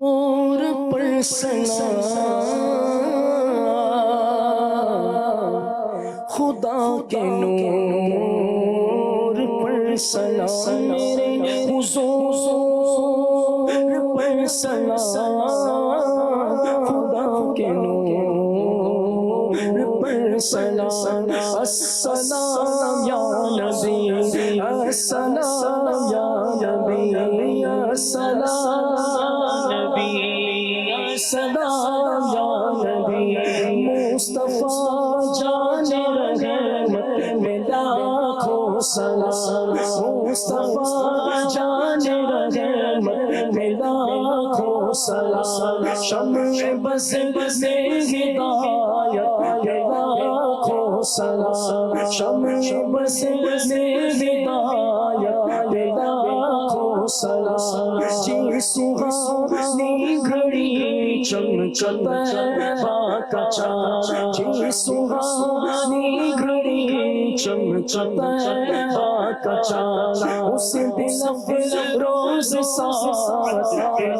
اور پر سلام خدا کے نور پر سلام میرے حضور پر سلام خدا کے نور پر سلام السلام یا نبی السلام یا نبی السلام نبی السلام یا نبی مصطفیٰ جان رحمت میں لاکھوں سلام مصطفیٰ جان رحمت میں لاکھوں سلام شمع بز میں ہدایت لاکھوں سلام شمع بز میں ہدایت لاکھوں سلام جی سہانی گھڑی چمکتا کا چاند جی سہانی گھڑی چمکتا کا چاند اس دن روز ساتھ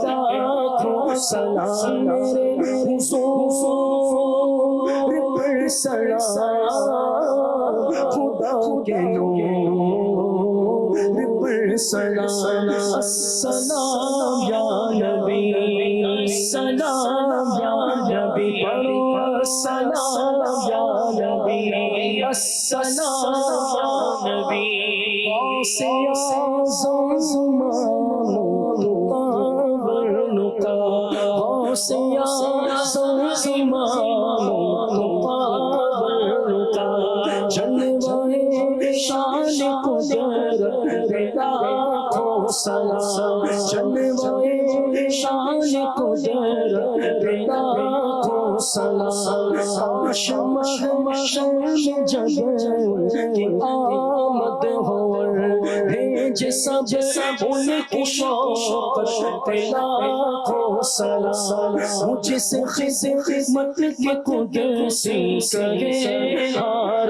لاکھوں سلام میرے حضور پر سلام خدا کے نور پر سلام السلام یا نبی السلام یا نبی پڑھو السلام یا نبی السلام یا نبی غوث اعظم ورنکا غوث اعظم ورنکا جلوہ شان قدرت لاکھوں سلام جلوہ شان قدرت لاکھوں سلام کاش محشر جب کی آمد ہو بھیج سب ان کی شوقت لاکھوں سلام مجھ سے خدمت کی قدسی کرے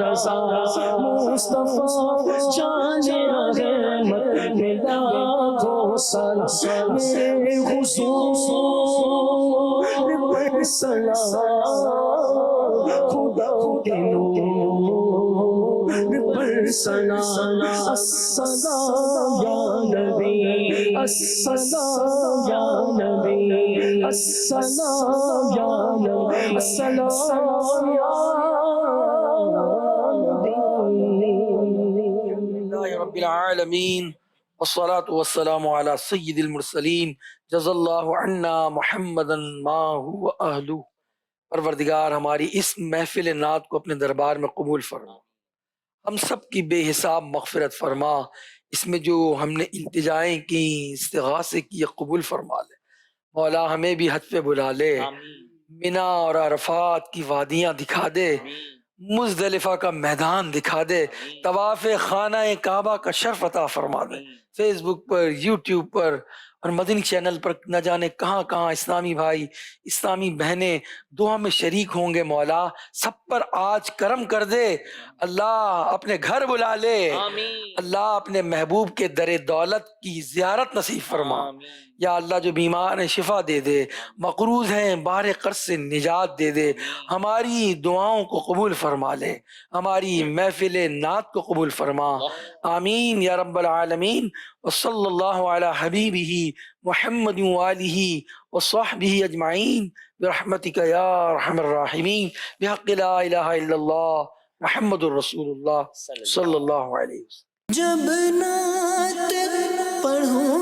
رضا مصطفیٰ جان رحمت میں لاکھوں سلام میرے حضور پر سلام خدا کے نور پر سلام السلام یا نبی السلام یا نبی السلام یا نبی السلام یا لله رب العالمین والصلاة والسلام على سید المرسلین جزا اللہ عنا محمدا ما هو اہلہ۔ پروردگار ہماری اس محفل نعت کو اپنے دربار میں قبول فرما، ہم سب کی بے حساب مغفرت فرما، اس میں جو ہم نے التجائیں کی استغاثے کی قبول فرما لے۔ مولا ہمیں بھی حد پہ بلا لے، منا اور عرفات کی وادیاں دکھا دے، مزدلفہ کا میدان دکھا دے، طواف خانہ کعبہ کا شرف عطا فرما دے۔ فیس بک پر، یوٹیوب پر اور مدنی چینل پر نہ جانے کہاں کہاں اسلامی بھائی اسلامی بہنیں دعا میں شریک ہوں گے، مولا سب پر آج کرم کر دے، اللہ اپنے گھر بلا لے، اللہ اپنے محبوب کے در دولت کی زیارت نصیب فرما، یا اللہ جو بیمار ہیں شفا دے دے، مقروض ہیں بار قرض سے نجات دے دے، ہماری دعاؤں کو قبول فرما لے، ہماری محفل نعت کو قبول فرما، آمین یا رب العالمین۔ وصلی اللہ علی حبیبہ محمد وآلہ وصحبہ اجمعین برحمتک یا ارحم الراحمین، بحق لا الہ الا اللہ محمد الرسول اللہ صلی اللہ علیہ وسلم۔ جب نعت پڑھوں